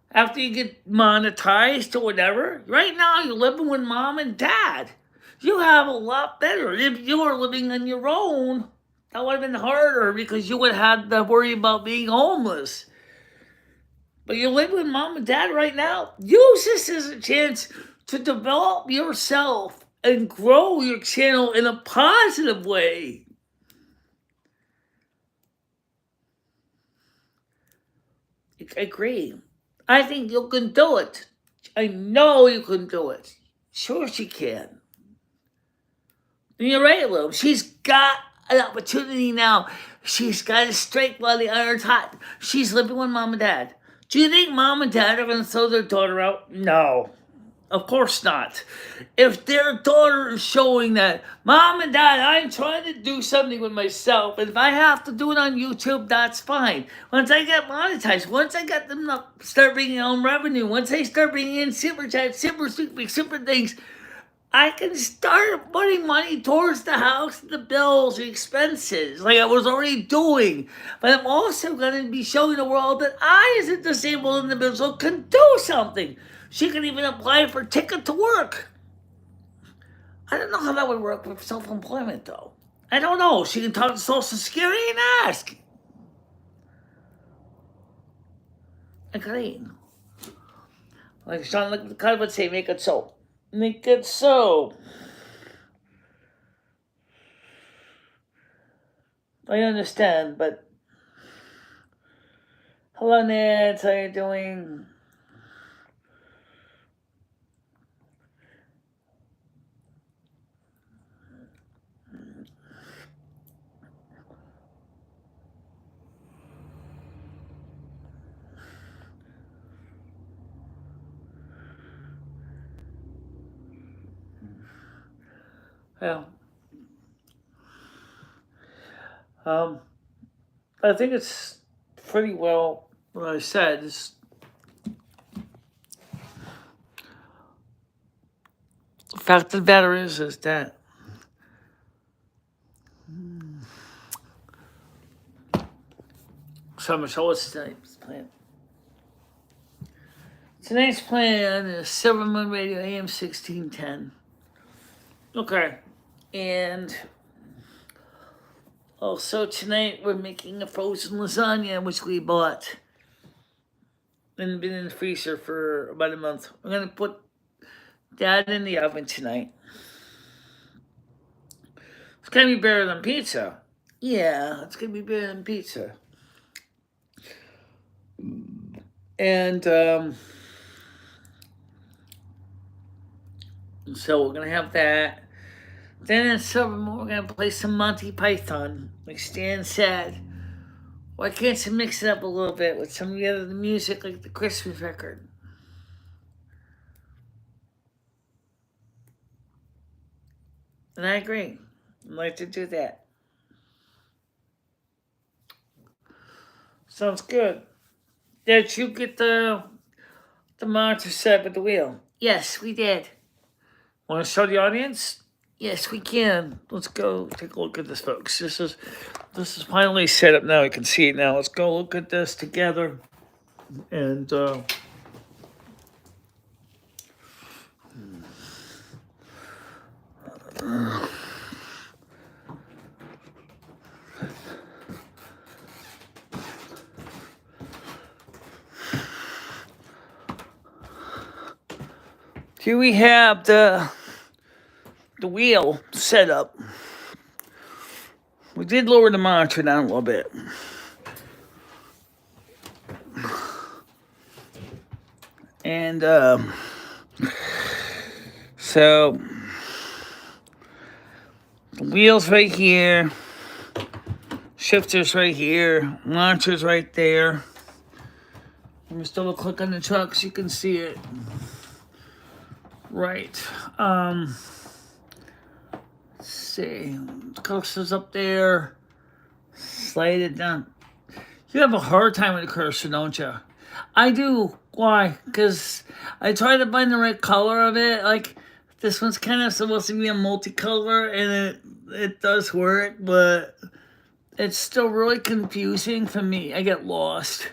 after you get monetized or whatever, right now you're living with mom and dad. You have a lot better. If you were living on your own, that would have been harder because you would have to worry about being homeless. But you're living with mom and dad right now. Use this as a chance to develop yourself and grow your channel in a positive way. I agree. I think you can do it. I know you can do it. Sure she can. And you're right, Lou. She's got an opportunity now. She's got a strike while the iron's hot. She's living with mom and dad. Do you think mom and dad are going to throw their daughter out? No. Of course not. If their daughter is showing that, mom and dad, I'm trying to do something with myself, and if I have to do it on YouTube, that's fine. Once I get monetized, once I get them to start bringing home revenue, once they start bringing in super chats, super things, I can start putting money towards the house, the bills, the expenses, like I was already doing. But I'm also going to be showing the world that I, as a disabled individual, can do something. She can even apply for a ticket to work. I don't know how that would work with self-employment, though. I don't know. She can talk to Social Security and ask. Agree. Like Sean Kind would say, make it so. Make it so. I understand, but hello, Ned. How you doing? Yeah. I think it's pretty well what I said. The fact of the matter is that so what's tonight's plan? Tonight's plan is Silver Moon Radio AM 1610. Okay. And also tonight we're making a frozen lasagna, which we bought and been in the freezer for about a month. We're gonna put that in the oven tonight. It's gonna be better than pizza. Yeah, it's gonna be better than pizza. And so we're gonna have that. Then at Silver Moon, we're gonna play some Monty Python, like Stan said. Why can't you mix it up a little bit with some of the other music, like the Christmas record? And I agree. I'd like to do that. Sounds good. Did you get the monitor set with the wheel? Yes, we did. Want to show the audience? Yes, we can. Let's go take a look at this, folks. This is finally set up now. You can see it now. Let's go look at this together. And Here we have the wheel set up. We did lower the monitor down a little bit. And so the wheel's right here, shifter's right here, monitor's right there. Let me double click on the truck so you can see it. Right. Let's see. The cursor's up there. Slide it down. You have a hard time with the cursor, don't you? I do. Why? Because I try to find the right color of it. Like, this one's kind of supposed to be a multicolor, and it does work, but it's still really confusing for me. I get lost.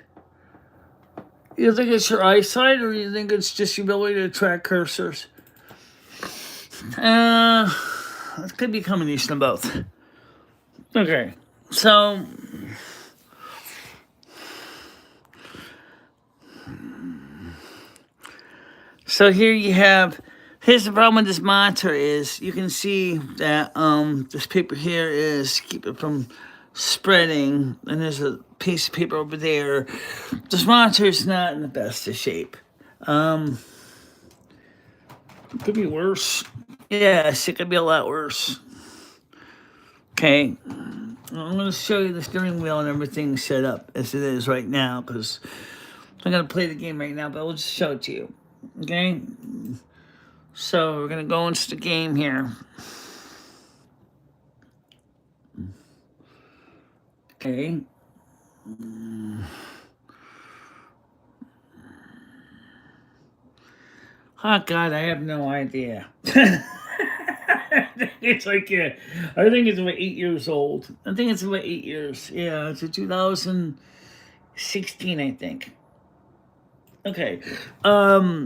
You think it's your eyesight, or you think it's just your ability to track cursors? It could be a combination of both. Okay, so here you have. Here's the problem with this monitor is you can see that this paper here is keep it from spreading, and there's a piece of paper over there. This monitor is not in the best of shape. It could be worse. Yes, it could be a lot worse. Okay, I'm going to show you the steering wheel and everything set up as it is right now, because I'm going to play the game right now, but I'll just show it to you. Okay, so we're going to go into the game here. Okay. Oh, God, I have no idea. It's like, yeah, I think it's about 8 years old. I think it's about 8 years. Yeah, it's a 2016, I think. Okay.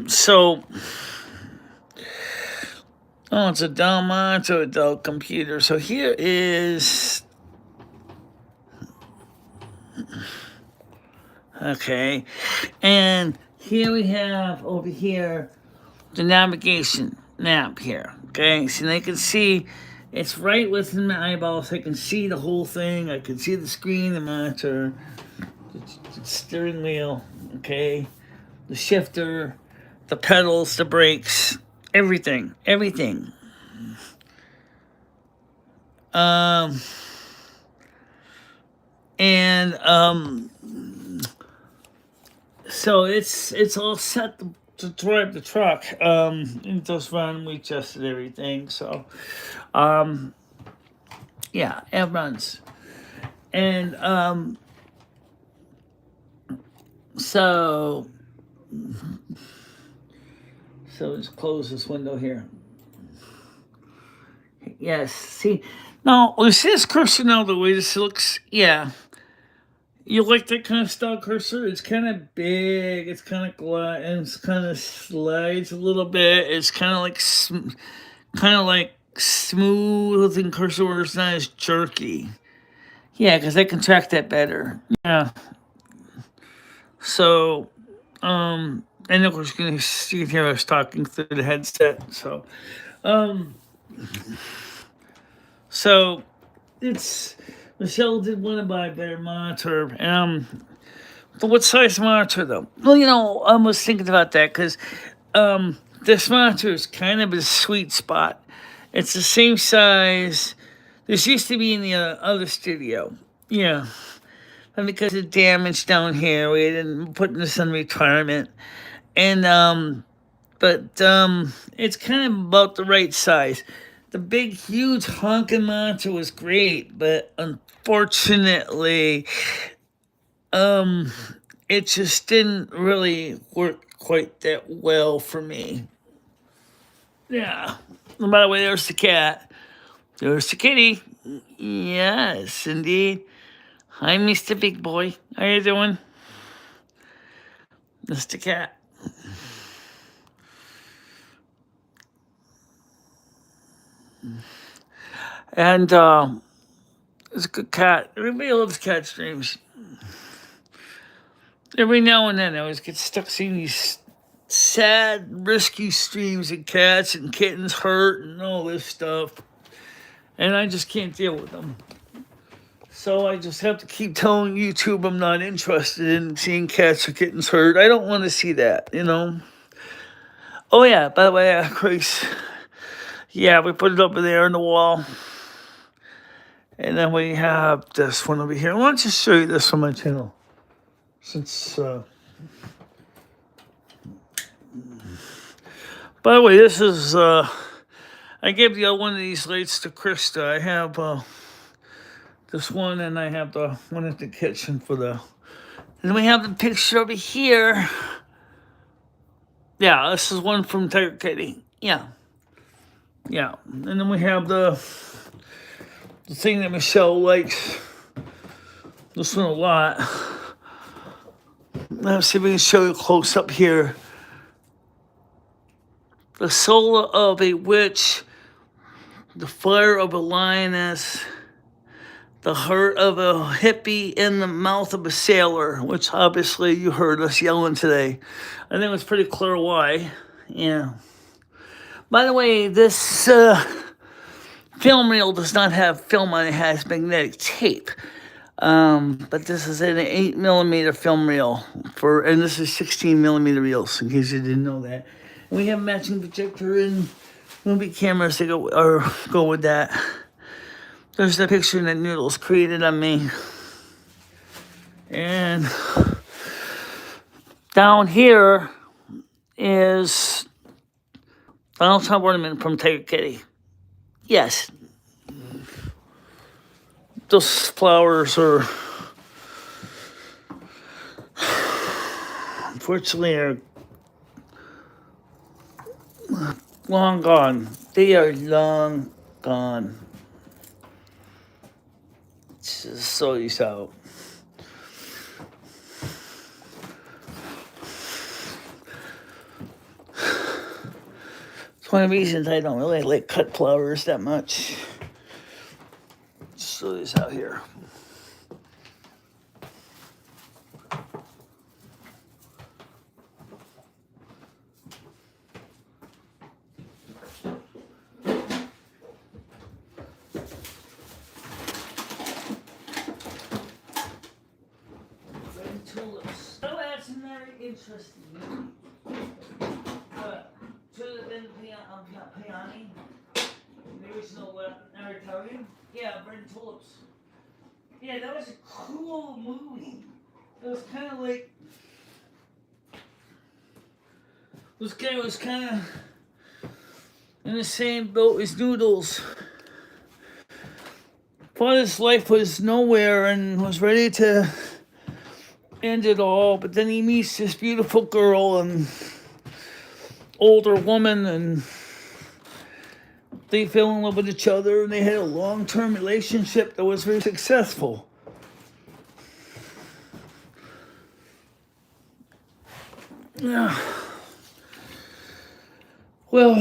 So, it's a Dell monitor, a Dell computer. So here is, okay, and here we have over here the navigation map here. Okay, so I can see it's right within my eyeballs. I can see the whole thing. I can see the screen, the monitor, the steering wheel. Okay, the shifter, the pedals, the brakes, everything. So it's all set to drive the truck. It does run. We adjusted everything. So, yeah, it runs. And so let's close this window here. Yes. See, now you see this cursor now, the way this looks. Yeah. You like that kind of style cursor? It's kind of big. It's kind of and it's kind of slides a little bit. It's kind of like smooth and cursor where it's not as jerky. Yeah, because I can track that better. Yeah. So, and of course you can hear us talking through the headset. So, it's. Michelle did want to buy a better monitor. But what size monitor, though? Well, I was thinking about that because this monitor is kind of a sweet spot. It's the same size. This used to be in the other studio. Yeah. And because of damage down here, we didn't put this on retirement. And, but it's kind of about the right size. The big, huge honking monitor was great, but unfortunately, it just didn't really work quite that well for me. Yeah. And by the way, there's the cat. There's the kitty. Yes, indeed. Hi, Mr. Big Boy. How you doing? Mr. Cat. And it's a good cat. Everybody loves cat streams. Every now and then I always get stuck seeing these sad rescue streams of cats and kittens hurt and all this stuff. And I just can't deal with them. So I just have to keep telling YouTube I'm not interested in seeing cats or kittens hurt. I don't want to see that, you know. Oh yeah, by the way, Grace. Yeah, we put it over there on the wall. And then we have this one over here. I want to show you this on my channel. Since, by the way, this is, I gave the other one of these lights to Krista. I have this one, and I have the one at the kitchen for the. And then we have the picture over here. Yeah, this is one from Tiger Kitty. Yeah. Yeah. And then we have the thing that Michelle likes. This one a lot. Let's see if we can show you close up here. The soul of a witch, the fire of a lioness, the heart of a hippie, in the mouth of a sailor, which obviously you heard us yelling today. I think it's pretty clear why. Yeah. By the way, this film reel does not have film on it. It has magnetic tape. But this is an 8mm film reel and this is 16mm reels, in case you didn't know that. And we have matching projector and movie cameras to go with that. There's the picture that Noodles created on me. And down here is Donald Trump ornament from Tiger Kitty. Yes. Those flowers are, unfortunately, are long gone. They are long gone. Just so you saw. It's one of the reasons I don't really like cut flowers that much. Just so this out here. Tulips. Oh, that's very interesting. Tulip and peony. The original Italian. Yeah, red tulips. Yeah, that was a cool movie. It was kind of like. This guy was kind of in the same boat as Noodles. Thought his life was nowhere and was ready to end it all, but then he meets this beautiful girl and older woman, and they fell in love with each other, and they had a long-term relationship that was very successful. Yeah. Well,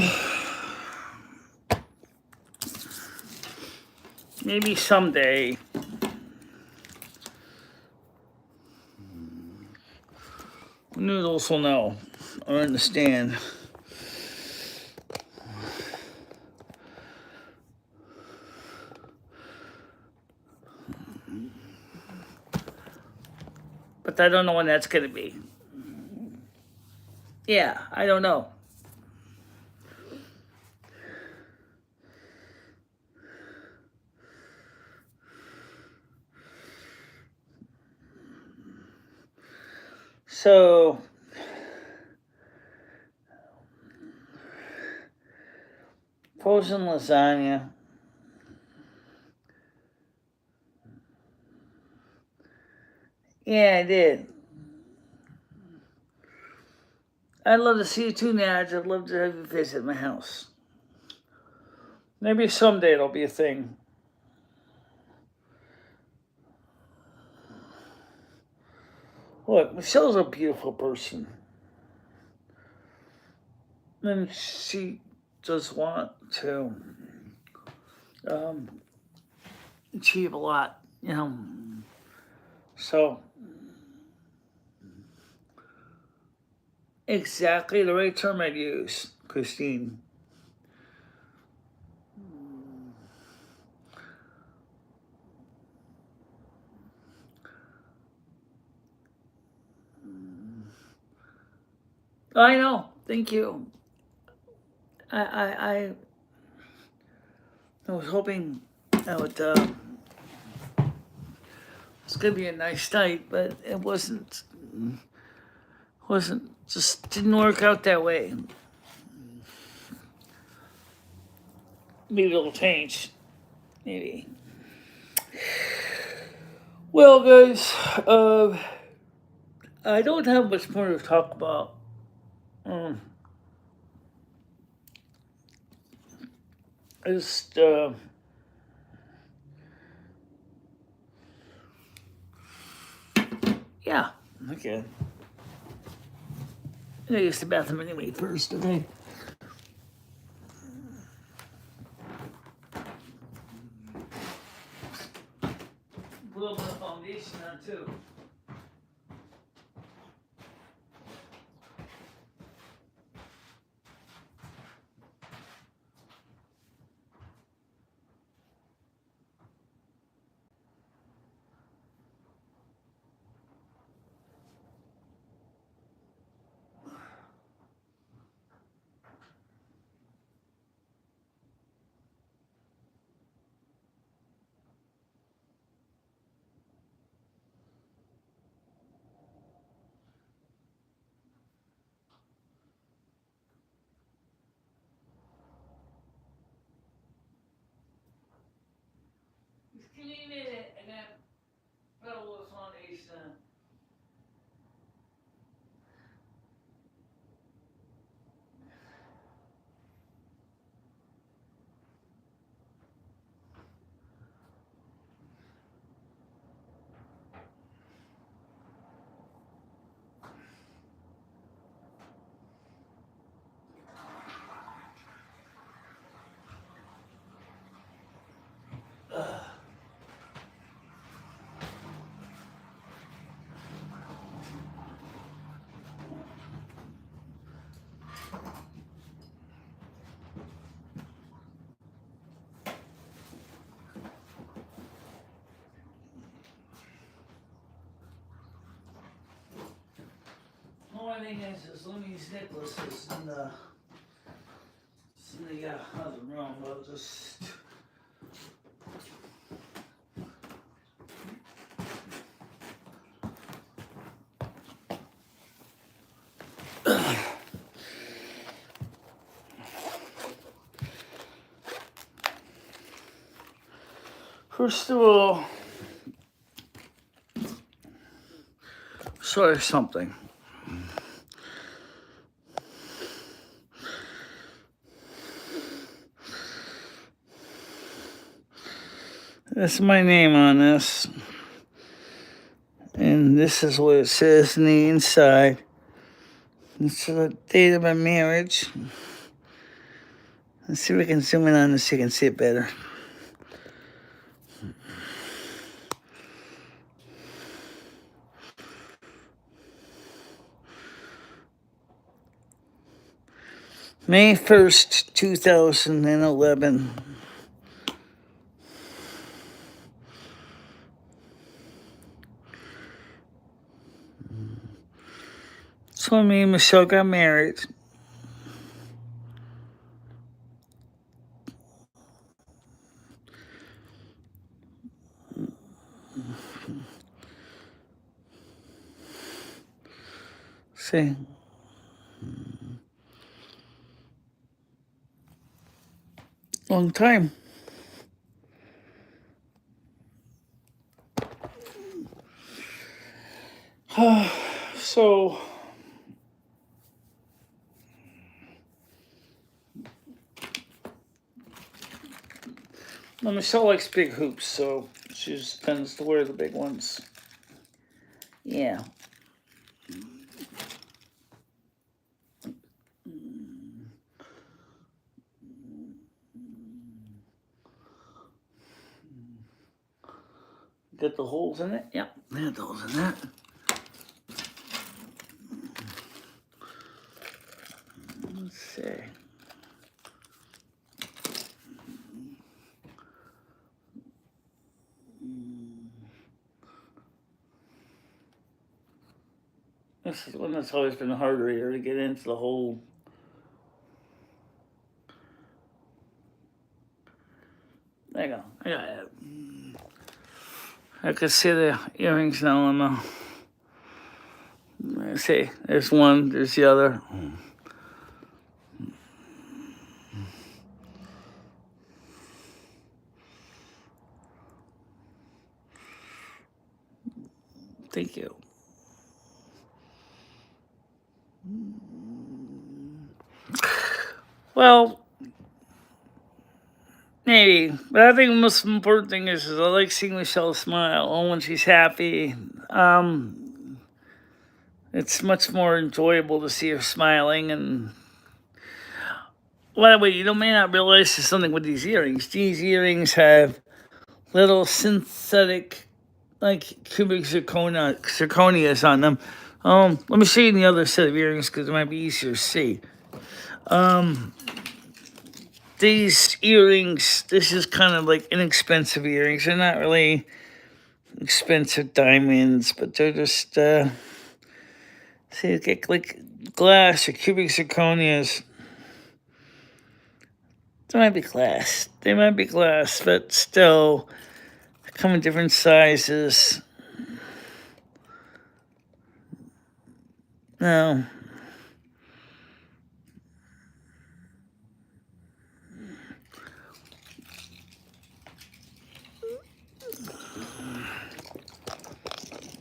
maybe someday Noodles will know or understand. But I don't know when that's going to be. Yeah, I don't know. So, frozen lasagna. Yeah, I did. I'd love to see you too, Naj. I'd love to have you visit my house. Maybe someday it'll be a thing. Look, Michelle's a beautiful person. And she does want to achieve a lot, So, exactly the right term I'd use, Christine. I know. Thank you. I was hoping I would. It's gonna be a nice night, but it wasn't. Just didn't work out that way. Maybe it'll change. Maybe. Well, guys, I don't have much more to talk about. Just yeah. Okay. I gotta use the bathroom anyway first. Okay. Put a little bit of foundation on too. Just give me a minute and then put a little foundation on. Only thing is Lumi's necklace is in the other room. I'll just. First of all, sorry, something. That's my name on this. And this is what it says in the inside. It's the date of my marriage. Let's see if we can zoom in on this so you can see it better. May 1st, 2011. So me and Michelle got married. See? Long time. So well, Michelle likes big hoops, so she just tends to wear the big ones. Yeah. Get the holes in it? Yep, they had the holes in that. Let's see. This is one that's always been harder here to get into the hole. There you go. I got it. I can see the earrings now on the. Let's see. There's one. There's the other. Thank you. Well, maybe. But I think the most important thing is I like seeing Michelle smile. And when she's happy, it's much more enjoyable to see her smiling. And by the way, you may not realize there's something with these earrings. These earrings have little synthetic, like cubic zirconias on them. Let me show you the other set of earrings because it might be easier to see. These earrings, this is kind of like inexpensive earrings. They're not really expensive diamonds, but they're just, see, you get like glass or cubic zirconias. They might be glass. They might be glass, but still, they come in different sizes. No.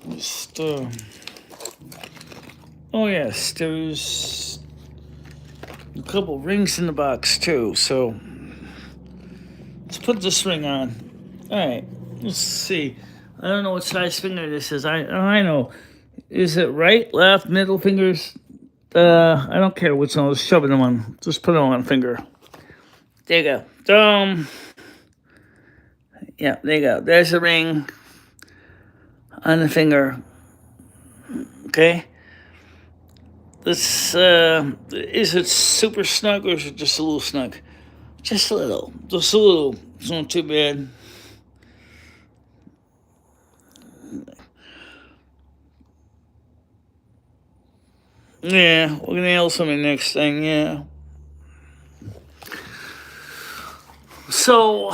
Just, oh yes, there's a couple rings in the box too, so let's put this ring on. Alright, let's see. I don't know what size finger this is. I know. Is it right, left, middle fingers? I don't care which one. Let's shove it in one. Just put it on one finger. There you go. Yeah, there you go. There's the ring on the finger. Okay. This is it super snug or is it just a little snug? Just a little. Just a little. It's not too bad. Yeah, we're gonna nail something next thing, yeah. So,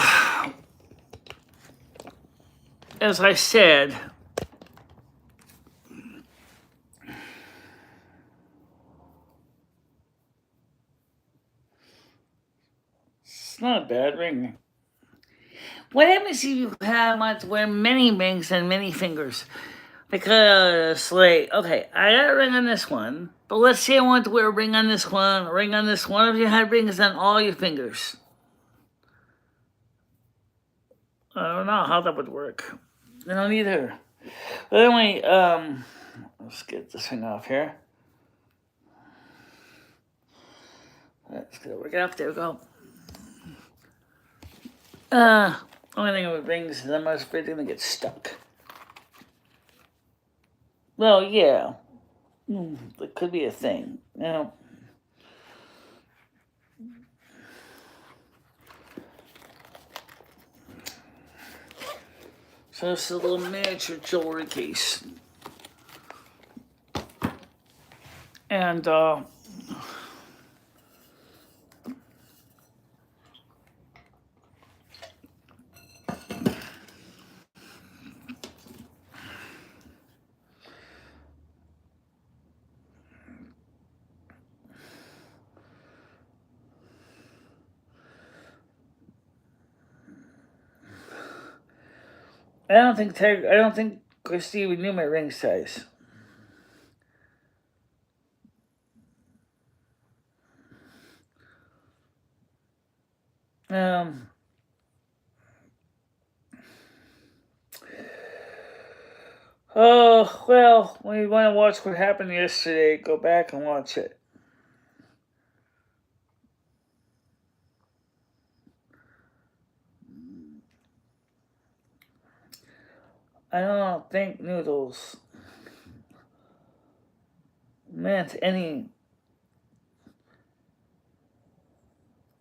as I said, it's not a bad ring. What happens if you want to wear many rings and many fingers? Because, like, okay, I got a ring on this one, but let's say I want to wear a ring on this one, a ring on this one. If you had rings on all your fingers, I don't know how that would work. I don't either. But anyway, let's get this thing off here. Let's get it work it out. There we go. Only thing with rings is I'm afraid they're gonna get stuck. Well, yeah. That could be a thing. Now, so this is a little miniature jewelry case. And, I don't think Christy would knew my ring size. Oh, well, when you want to watch what happened yesterday, go back and watch it. I don't think Noodles meant any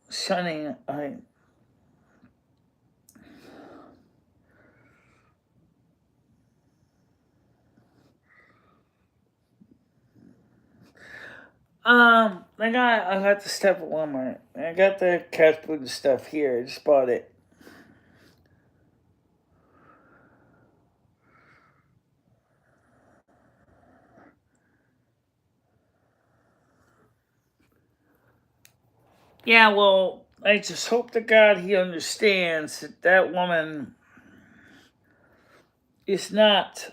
shunning. I got the stuff at Walmart. I got the cat food and stuff here. I just bought it. Yeah, well, I just hope to God he understands that that woman is not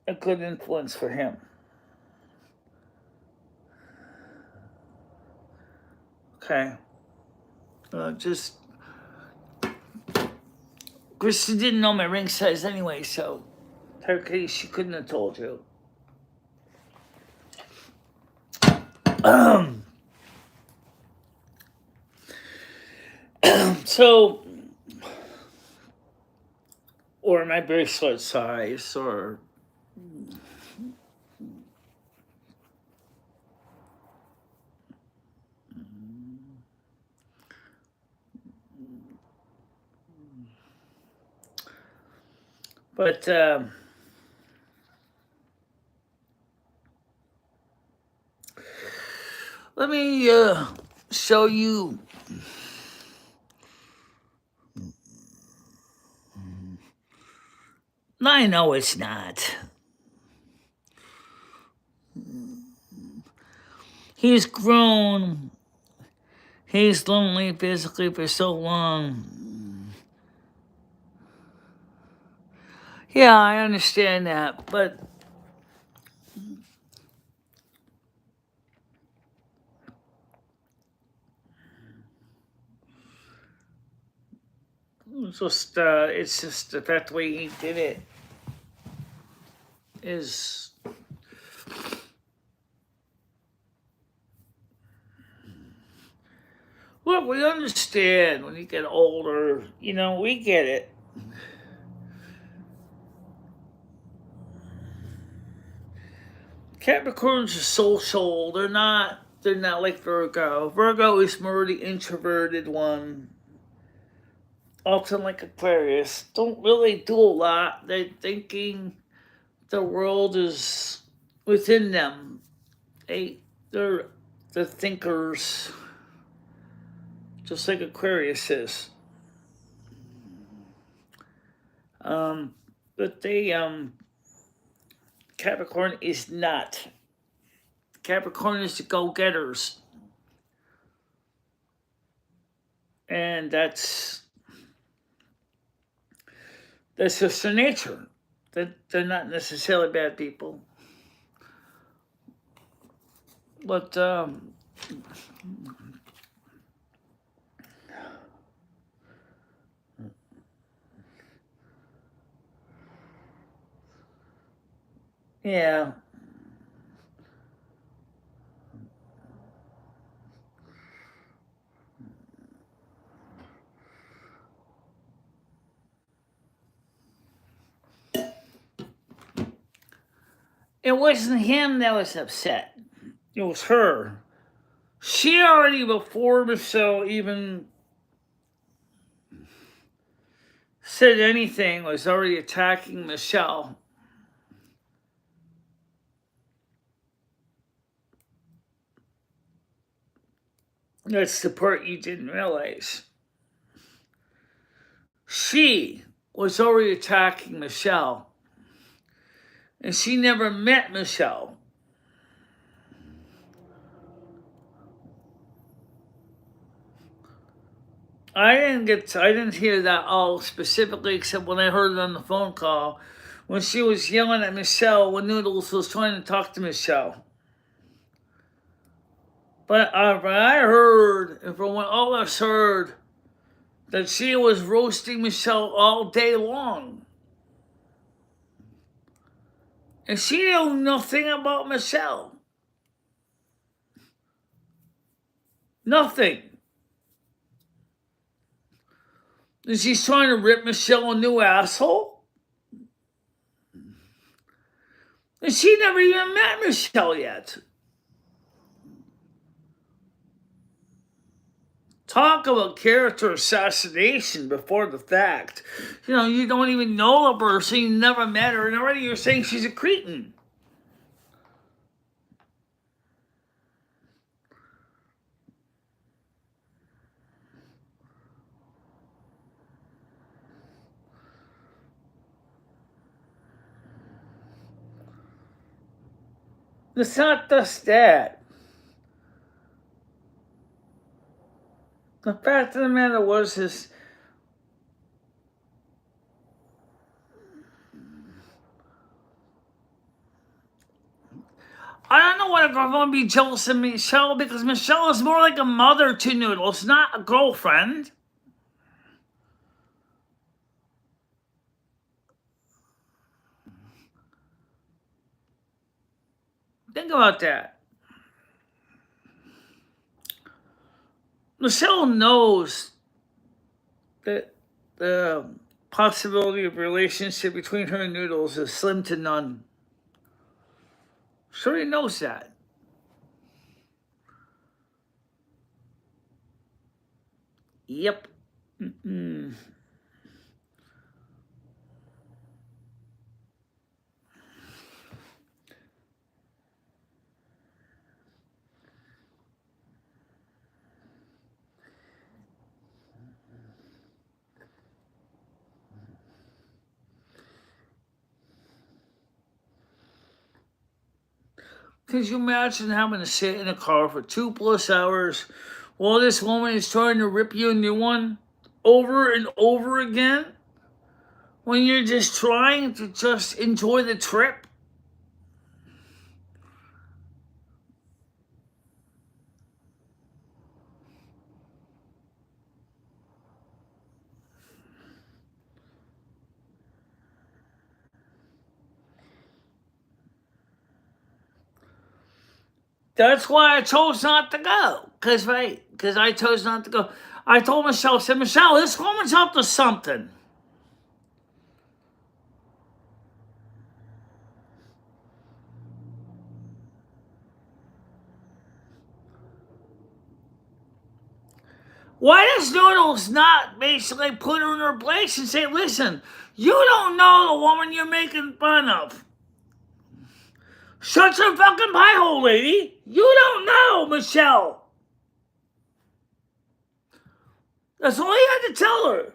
a good influence for him. Okay. Just Kristen didn't know my ring size anyway, so her case she couldn't have told you. So, or my bracelet size, or but let me show you. I know it's not. He's grown. He's lonely physically for so long. Yeah, I understand that, but it's just the fact the way he did it is. Look, we understand when you get older, we get it. Capricorns are social. They're not like Virgo. Virgo is more the introverted one. Often like Aquarius. Don't really do a lot. They're thinking the world is within them. They're the thinkers. Just like Aquarius is. But Capricorn is not. Capricorn is the go-getters. And that's just their nature. They're not necessarily bad people. But yeah. It wasn't him that was upset. It was her. She already, before Michelle even said anything, was already attacking Michelle. That's the part you didn't realize. She was already attacking Michelle. And she never met Michelle. I didn't hear that all specifically, except when I heard it on the phone call, when she was yelling at Michelle when Noodles was trying to talk to Michelle. But I heard, and from what all of us heard, that she was roasting Michelle all day long. And she knew nothing about Michelle. Nothing. And she's trying to rip Michelle a new asshole? And she never even met Michelle yet. Talk about character assassination before the fact. You don't even know the person, you never met her, and already you're saying she's a cretin. It's not just that. The fact of the matter was this. I don't know why I'm going to be jealous of Michelle, because Michelle is more like a mother to Noodles, not a girlfriend. Think about that. Michelle knows that the possibility of a relationship between her and Noodles is slim to none. She already knows that. Yep. Mm-mm. Could you imagine having to sit in a car for 2+ hours while this woman is trying to rip you a new one over and over again? When you're just trying to just enjoy the trip? That's why I chose not to go. Because I chose not to go. I told Michelle, I said, Michelle, this woman's up to something. Why does Noodles not basically put her in her place and say, listen, you don't know the woman you're making fun of. Shut your fucking pie hole, lady. You don't know, Michelle. That's all you had to tell her.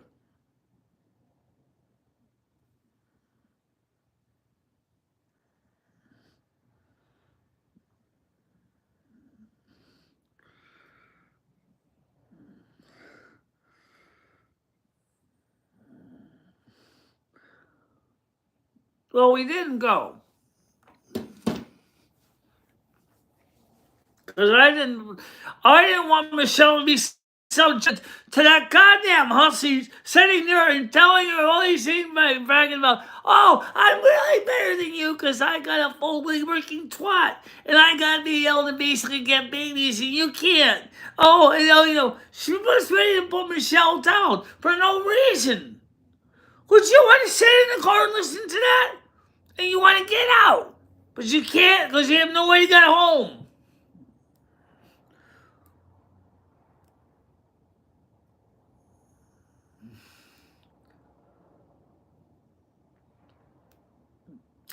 Well, we didn't go. Because I didn't want Michelle to be so to that goddamn hussy sitting there and telling her all these things, bragging about, oh, I'm really better than you because I got a fully working twat and I got to be able to basically get babies and you can't. Oh, she was ready to put Michelle down for no reason. Would you want to sit in the car and listen to that? And you want to get out, but you can't because you have no way to get home.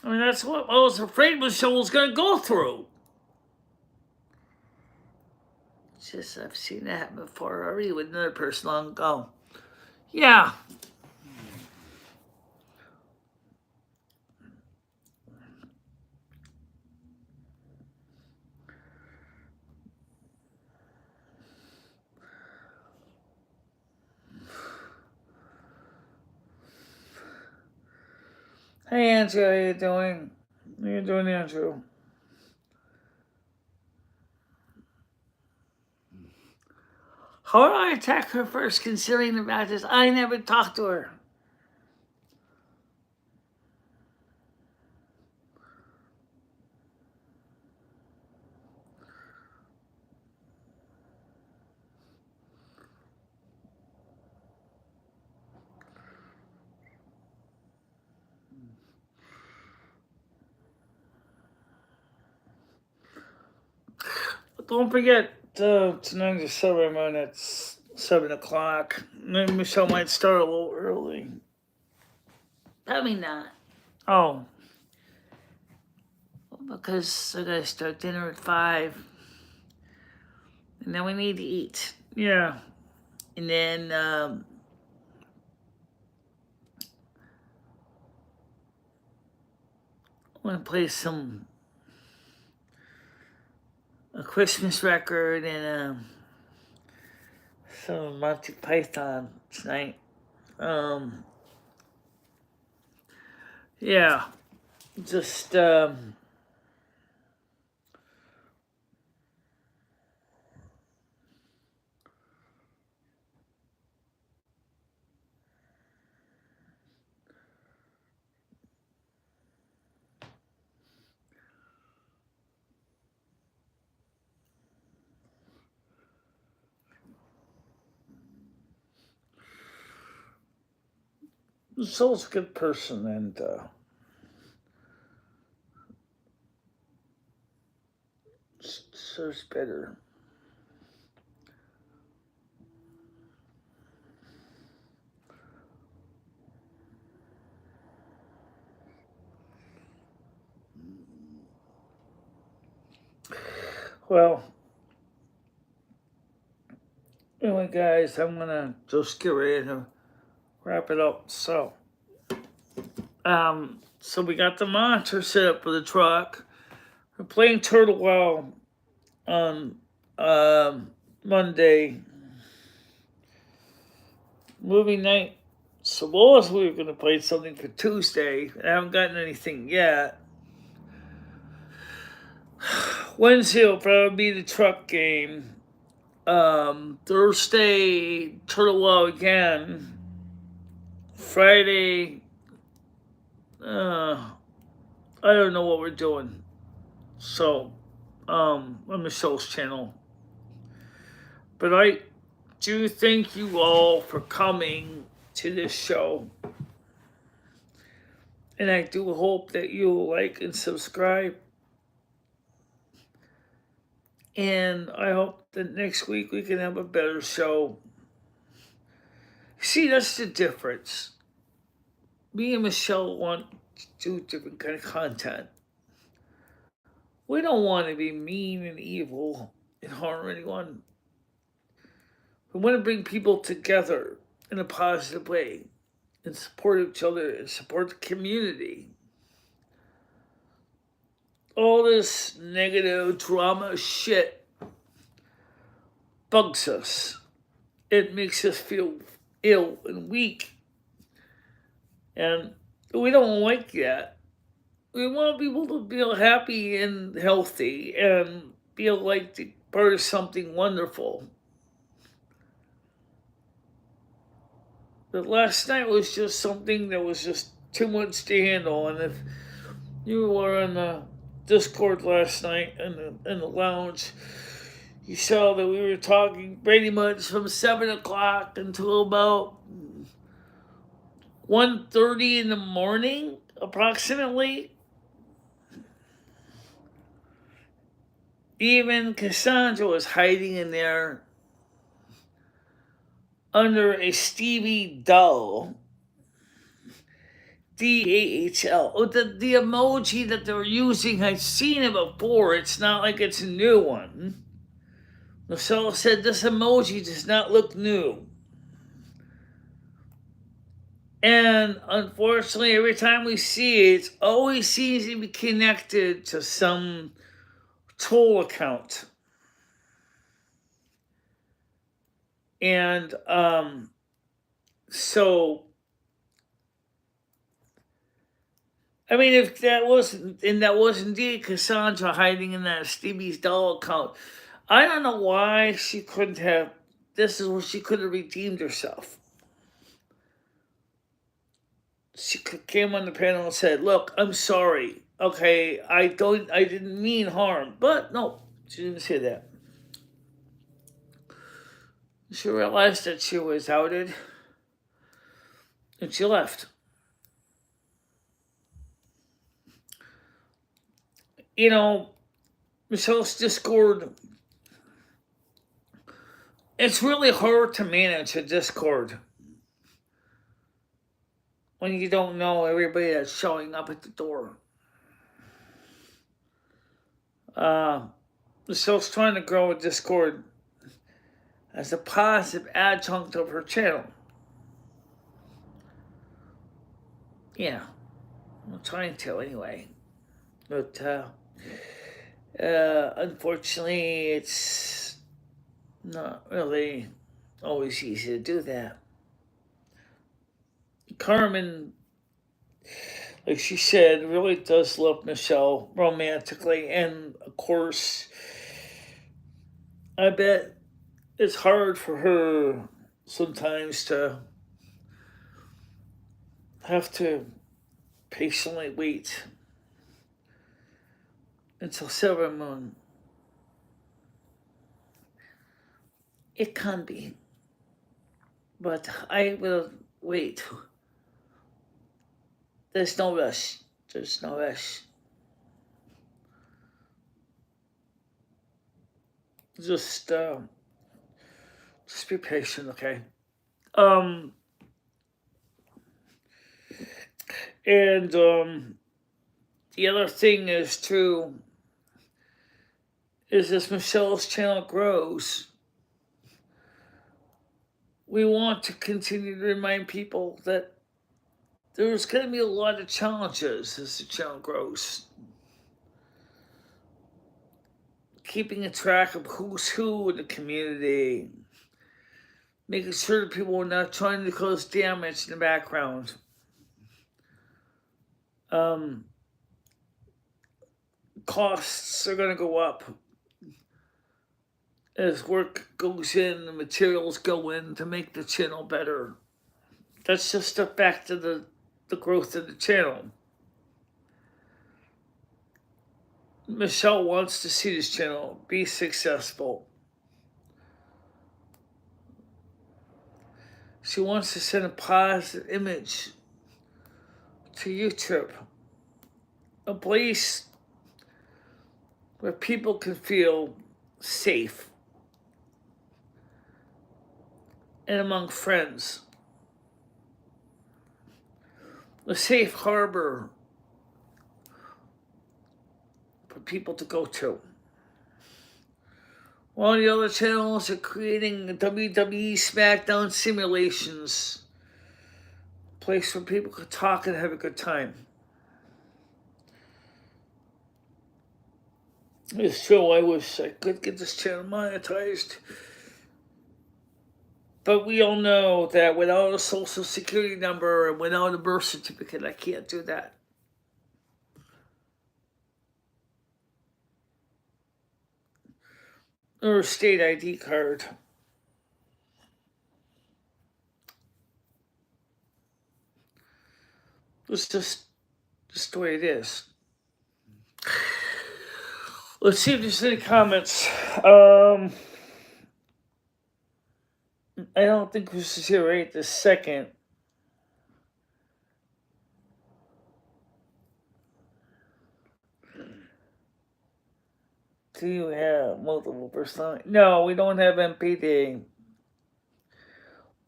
I mean, that's what I was afraid Michelle was going to go through. It's just, I've seen that happen before already with another person long ago. Yeah. Hey, Andrew, how you doing? How you doing, Andrew? How do I attack her first, considering the fact is I never talked to her? Don't forget, tonight is 7 minutes, 7 o'clock. Maybe Michelle might start a little early. Probably not. Oh. Because I gotta start dinner at 5. And then we need to eat. Yeah. And then, I want to play a Christmas record and some Monty Python tonight. Yeah, just Soul's a good person and serves better. Well, anyway, guys, I'm gonna just get ready to wrap it up. So we got the monitor set up for the truck. We're playing Turtle Wow on Monday. Movie night. Suppose we were gonna play something for Tuesday. I haven't gotten anything yet. Wednesday will probably be the truck game. Thursday, Turtle Wow again. Friday, I don't know what we're doing. So, on Michelle's channel. But I do thank you all for coming to this show. And I do hope that you'll like and subscribe. And I hope that next week we can have a better show. See, that's the difference. Me and Michelle want to do different kind of content. We don't want to be mean and evil and harm anyone. We want to bring people together in a positive way and support each other and support the community. All this negative drama shit bugs us. It makes us feel ill and weak. And we don't like that. We want people to feel happy and healthy and feel like they're part of something wonderful. But last night was just something that was just too much to handle. And if you were on the Discord last night in the lounge, you saw that we were talking pretty much from 7 o'clock until about 1:30 in the morning, approximately. Even Cassandra was hiding in there under a Stevie doll. DAHL. Oh, the emoji that they're using, I've seen it before. It's not like it's a new one. Michelle said this emoji does not look new. And unfortunately, every time we see it, it always seems to be connected to some toll account. And so, I mean, if that wasn't, and that was indeed Cassandra hiding in that Stevie's doll account, I don't know why she couldn't have, this is where she could have redeemed herself. She came on the panel and said, look, I'm sorry. Okay, I didn't mean harm. But no, she didn't say that. She realized that she was outed and she left. You know, Michelle's Discord It's really hard to manage a Discord when you don't know everybody that's showing up at the door. Michelle's trying to grow a Discord as a positive adjunct of her channel. Yeah, I'm trying to anyway. But unfortunately, it's not really always easy to do that. Carmen, like she said, really does love Michelle romantically, and of course, I bet it's hard for her sometimes to have to patiently wait until Silver Moon. It can be, but I will wait. There's no rush. There's no rush. Just be patient, okay? And the other thing is too, is as Michelle's channel grows, we want to continue to remind people that there's going to be a lot of challenges as the channel grows. Keeping a track of who's who in the community, making sure that people are not trying to cause damage in the background. Costs are going to go up as work goes in, the materials go in to make the channel better. That's just a fact of the growth of the channel. Michelle wants to see this channel be successful. She wants to send a positive image to YouTube, a place where people can feel safe and among friends. A safe harbor for people to go to. While the other channels are creating WWE SmackDown simulations, a place where people could talk and have a good time. It's true, I wish I could get this channel monetized. But we all know that without a social security number and without a birth certificate, I can't do that. Or a state ID card. It's just the way it is. Let's see if there's any comments. I don't think this is here right this second. Do you have multiple personalities? No, we don't have MPD.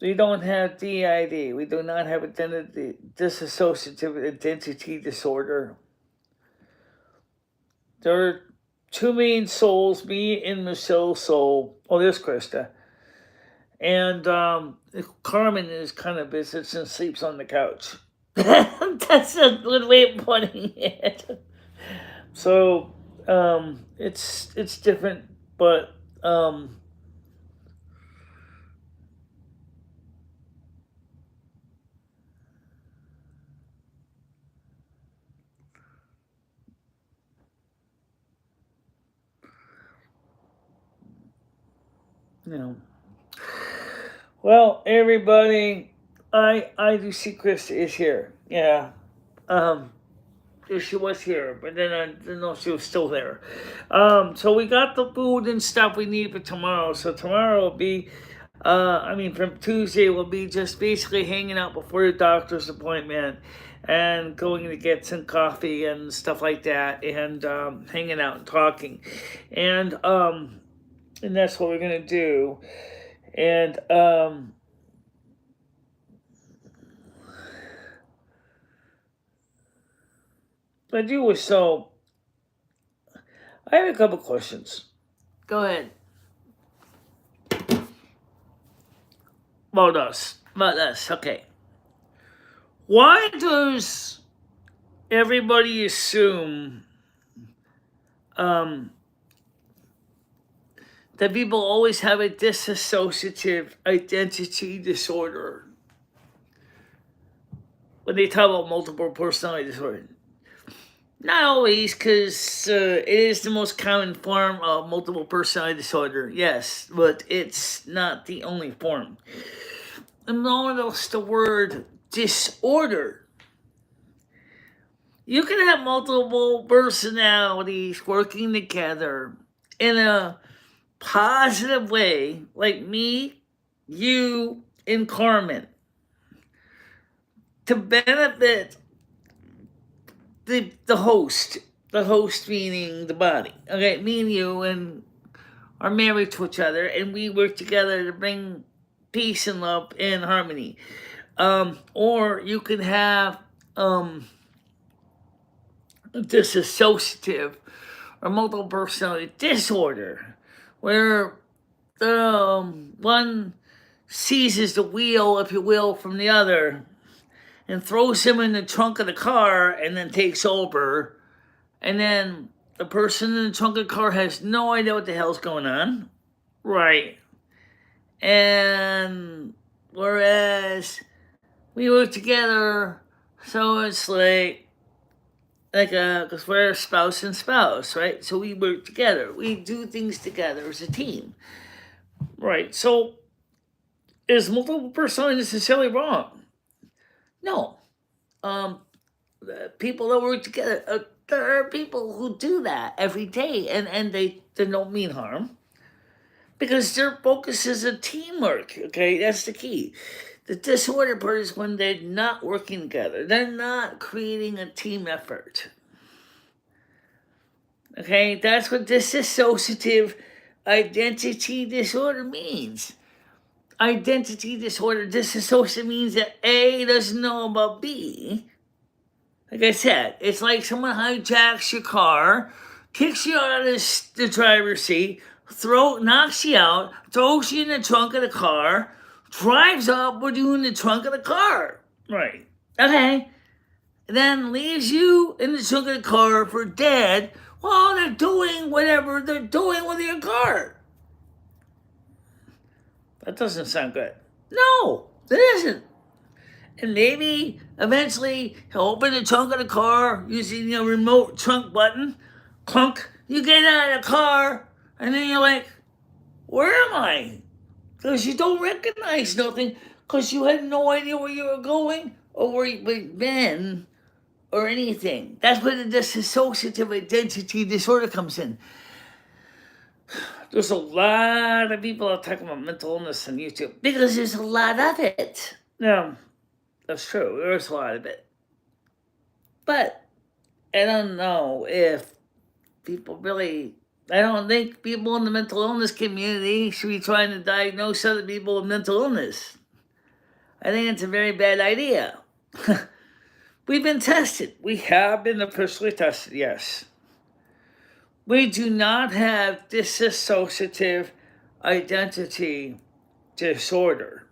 We don't have DID. We do not have dissociative identity disorder. There are two main souls, me and Michelle's soul. Oh, there's Krista. And Carmen is kind of visits and sleeps on the couch. That's a good way of putting it. So it's different, but you know. Well, everybody, I do see Krista is here. Yeah. She was here, but then I didn't know she was still there. So we got the food and stuff we need for tomorrow. So tomorrow will be, from Tuesday we'll be just basically hanging out before the doctor's appointment and going to get some coffee and stuff like that, and hanging out and talking, and that's what we're gonna do. And so I have a couple questions. Go ahead. About us. Okay. Why does everybody assume um, that people always have a dissociative identity disorder when they talk about multiple personality disorder? Not always, because it is the most common form of multiple personality disorder, yes, but it's not the only form. And notice the word disorder. You can have multiple personalities working together in a positive way, like me, you, and Carmen, to benefit the host. The host meaning the body. Okay, me and you and are married to each other, and we work together to bring peace and love and harmony. Or you can have dissociative or multiple personality disorder, where the one seizes the wheel, if you will, from the other and throws him in the trunk of the car and then takes over. And then the person in the trunk of the car has no idea what the hell's going on. Right. And whereas we work together, so it's because we're spouse and spouse, right? So we work together. We do things together as a team. Right. So is multiple personality necessarily wrong? No. People that work together, there are people who do that every day, and they don't mean harm because their focus is a teamwork. Okay, that's the key. The disorder part is when they're not working together. They're not creating a team effort. Okay, that's what dissociative identity disorder means. Identity disorder, disassociate means that A doesn't know about B. Like I said, it's like someone hijacks your car, kicks you out of the driver's seat, knocks you out, throws you in the trunk of the car, drives up with you in the trunk of the car. Right. Okay. Then leaves you in the trunk of the car for dead while they're doing whatever they're doing with your car. That doesn't sound good. No, it isn't. And maybe eventually he'll open the trunk of the car using the remote trunk button. Clunk. You get out of the car, and then you're like, where am I? Because you don't recognize nothing, because you had no idea where you were going or where you've been or anything. That's where the dissociative identity disorder comes in. There's a lot of people that talk about mental illness on YouTube because there's a lot of it. Yeah, that's true. There's a lot of it. But I don't know if people really. I don't think people in the mental illness community should be trying to diagnose other people with mental illness. I think it's a very bad idea. We've been tested. We have been officially tested, yes. We do not have dissociative identity disorder.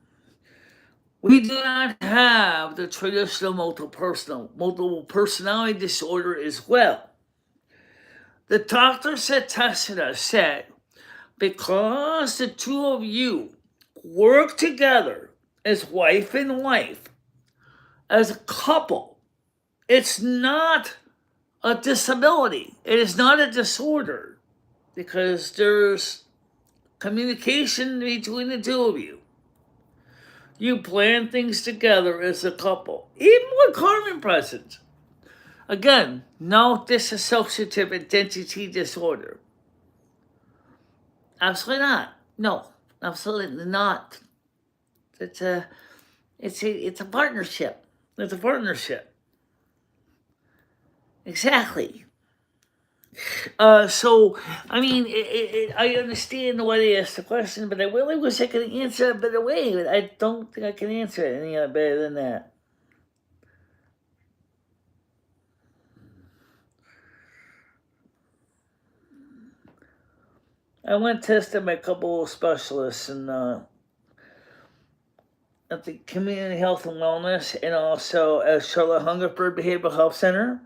We do not have the traditional multiple personality disorder as well. The doctors that tested us said, because the two of you work together as wife and wife, as a couple, it's not a disability. It is not a disorder because there's communication between the two of you. You plan things together as a couple, even with Carmen present. Again, no dissociative identity disorder. Absolutely not. No, absolutely not. It's a partnership. It's a partnership. Exactly. So, I mean, I understand why they asked the question, but I really wish I could answer it a better way. But I don't think I can answer it any better than that. I went tested by a couple of specialists and at the Community Health and Wellness and also at Charlotte Hungerford Behavioral Health Center.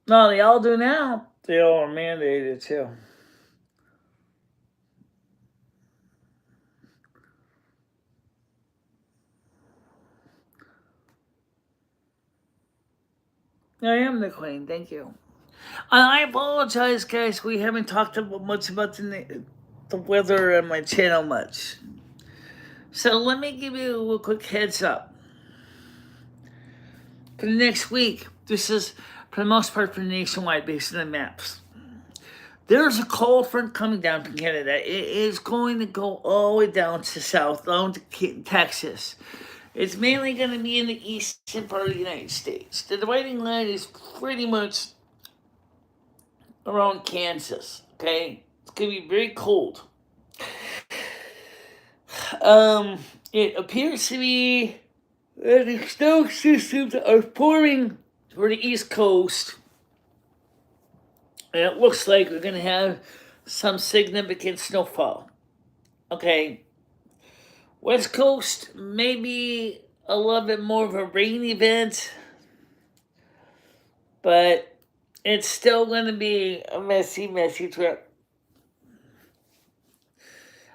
No, they all do now. They all are mandated too. I am the queen. Thank you. I apologize, guys. We haven't talked much about the weather on my channel much. So let me give you a quick heads up. For the next week, this is for the most part for nationwide based on the maps. There's a cold front coming down from Canada. It is going to go all the way down to south, down to Texas. It's mainly going to be in the eastern part of the United States. The dividing line is pretty much around Kansas. Okay, it's going to be very cold. It appears to be the snow systems are forming for the East Coast, and it looks like we're going to have some significant snowfall. Okay, West Coast maybe a little bit more of a rain event, but it's still going to be a messy, messy trip.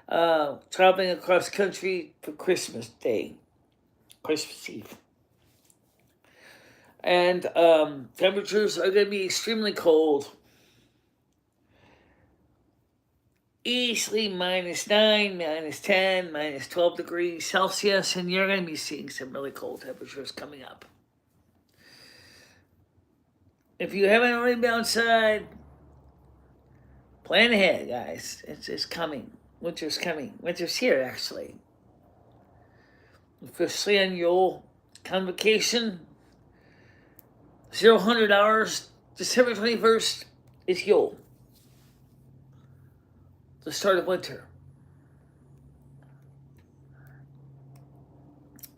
Traveling across country for Christmas Day, Christmas Eve. And temperatures are going to be extremely cold. Easily -9, -10, -12 degrees Celsius, and you're going to be seeing some really cold temperatures coming up. If you haven't already been outside, plan ahead, guys. It's coming. Winter's coming. Winter's here, actually. Officially on your convocation, 0-100 hours, December 21st is Yule, the start of winter.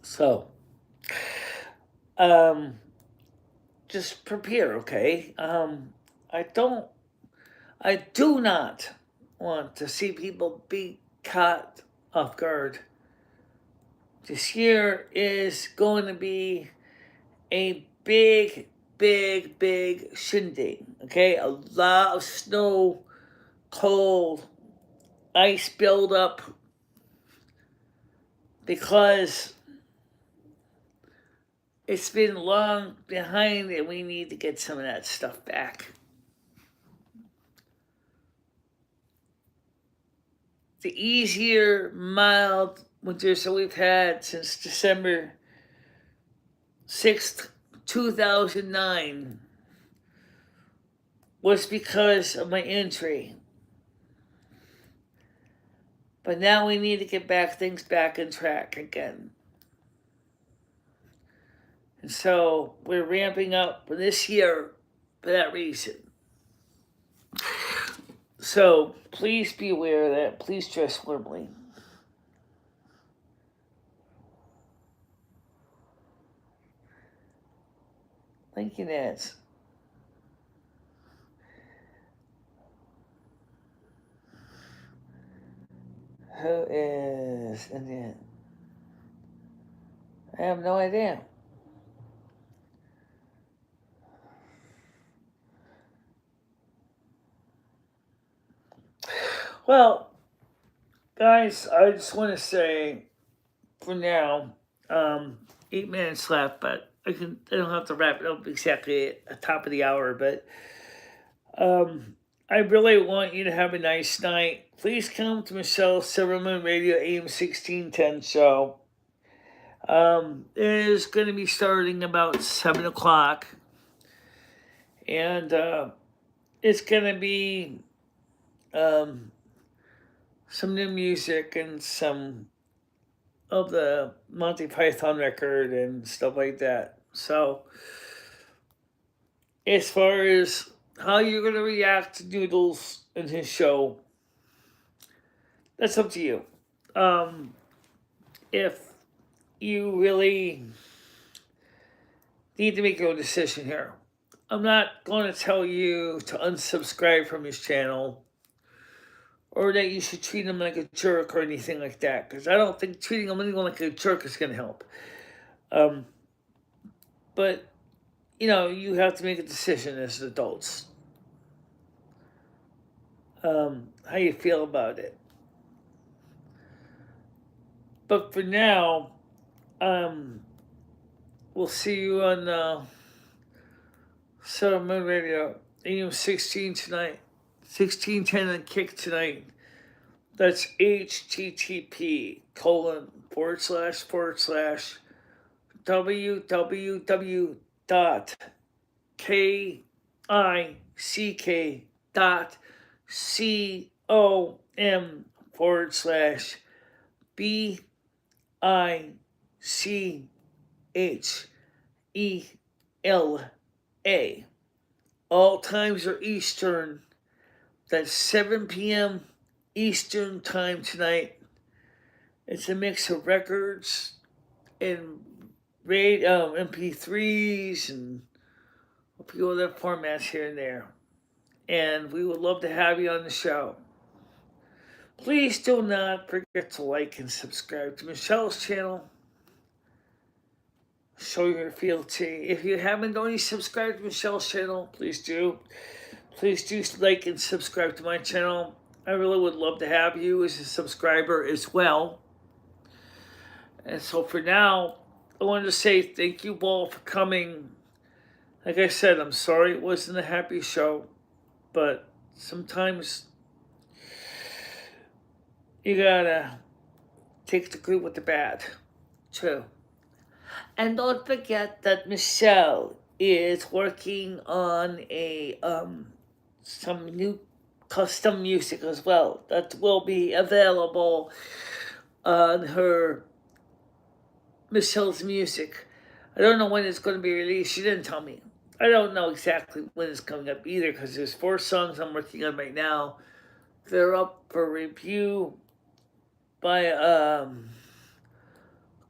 So, just prepare, okay? I do not want to see people be caught off guard. This year is going to be a big, big, big shindig, okay? A lot of snow, cold, ice buildup because it's been long behind and we need to get some of that stuff back. The easier, mild winters that we've had since December 6th, 2009 was because of my injury. But now we need to get things back on track again. And so we're ramping up for this year for that reason. So please be aware of that. Please dress warmly. Thank you, Nance. Who is Indian? I have no idea. Well, guys, I just want to say, for now, 8 minutes left, but I don't have to wrap it up exactly at the top of the hour, but I really want you to have a nice night. Please come to Michelle's Silver Moon Radio AM 1610 show. is going to be starting about 7 o'clock. And it's going to be some new music and some of the Monty Python record and stuff like that. So, as far as how you're going to react to Noodles in his show, that's up to you. If you really need to make your decision here, I'm not going to tell you to unsubscribe from his channel or that you should treat him like a jerk or anything like that, because I don't think treating him anyone like a jerk is going to help. But, you have to make a decision as adults. How you feel about it. But for now, we'll see you on Southern Moon Radio, AM 16 tonight, 1610 on Kick tonight. That's http://www.kick.com/BICK.COM/BICHELA. All times are Eastern. That's 7 p.m. Eastern time tonight. It's a mix of records and MP3s and a few other formats here and there. And we would love to have you on the show. Please do not forget to like and subscribe to Michelle's channel. Show your fealty. If you haven't already subscribed to Michelle's channel, please do. Please do like and subscribe to my channel. I really would love to have you as a subscriber as well. And so for now, I wanted to say thank you all for coming. Like I said, I'm sorry it wasn't a happy show, but sometimes you gotta take the good with the bad, too. And don't forget that Michelle is working on some new custom music as well that will be available on her Michelle's Music. I don't know when it's going to be released. She didn't tell me. I don't know exactly when it's coming up either, because there's 4 songs I'm working on right now. They're up for review by a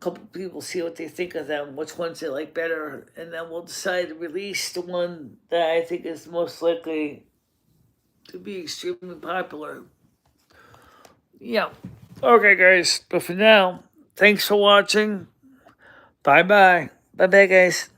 couple people, see what they think of them, which ones they like better, and then we'll decide to release the one that I think is most likely to be extremely popular. Yeah. Okay, guys. But for now, thanks for watching. Bye-bye. Bye-bye, guys.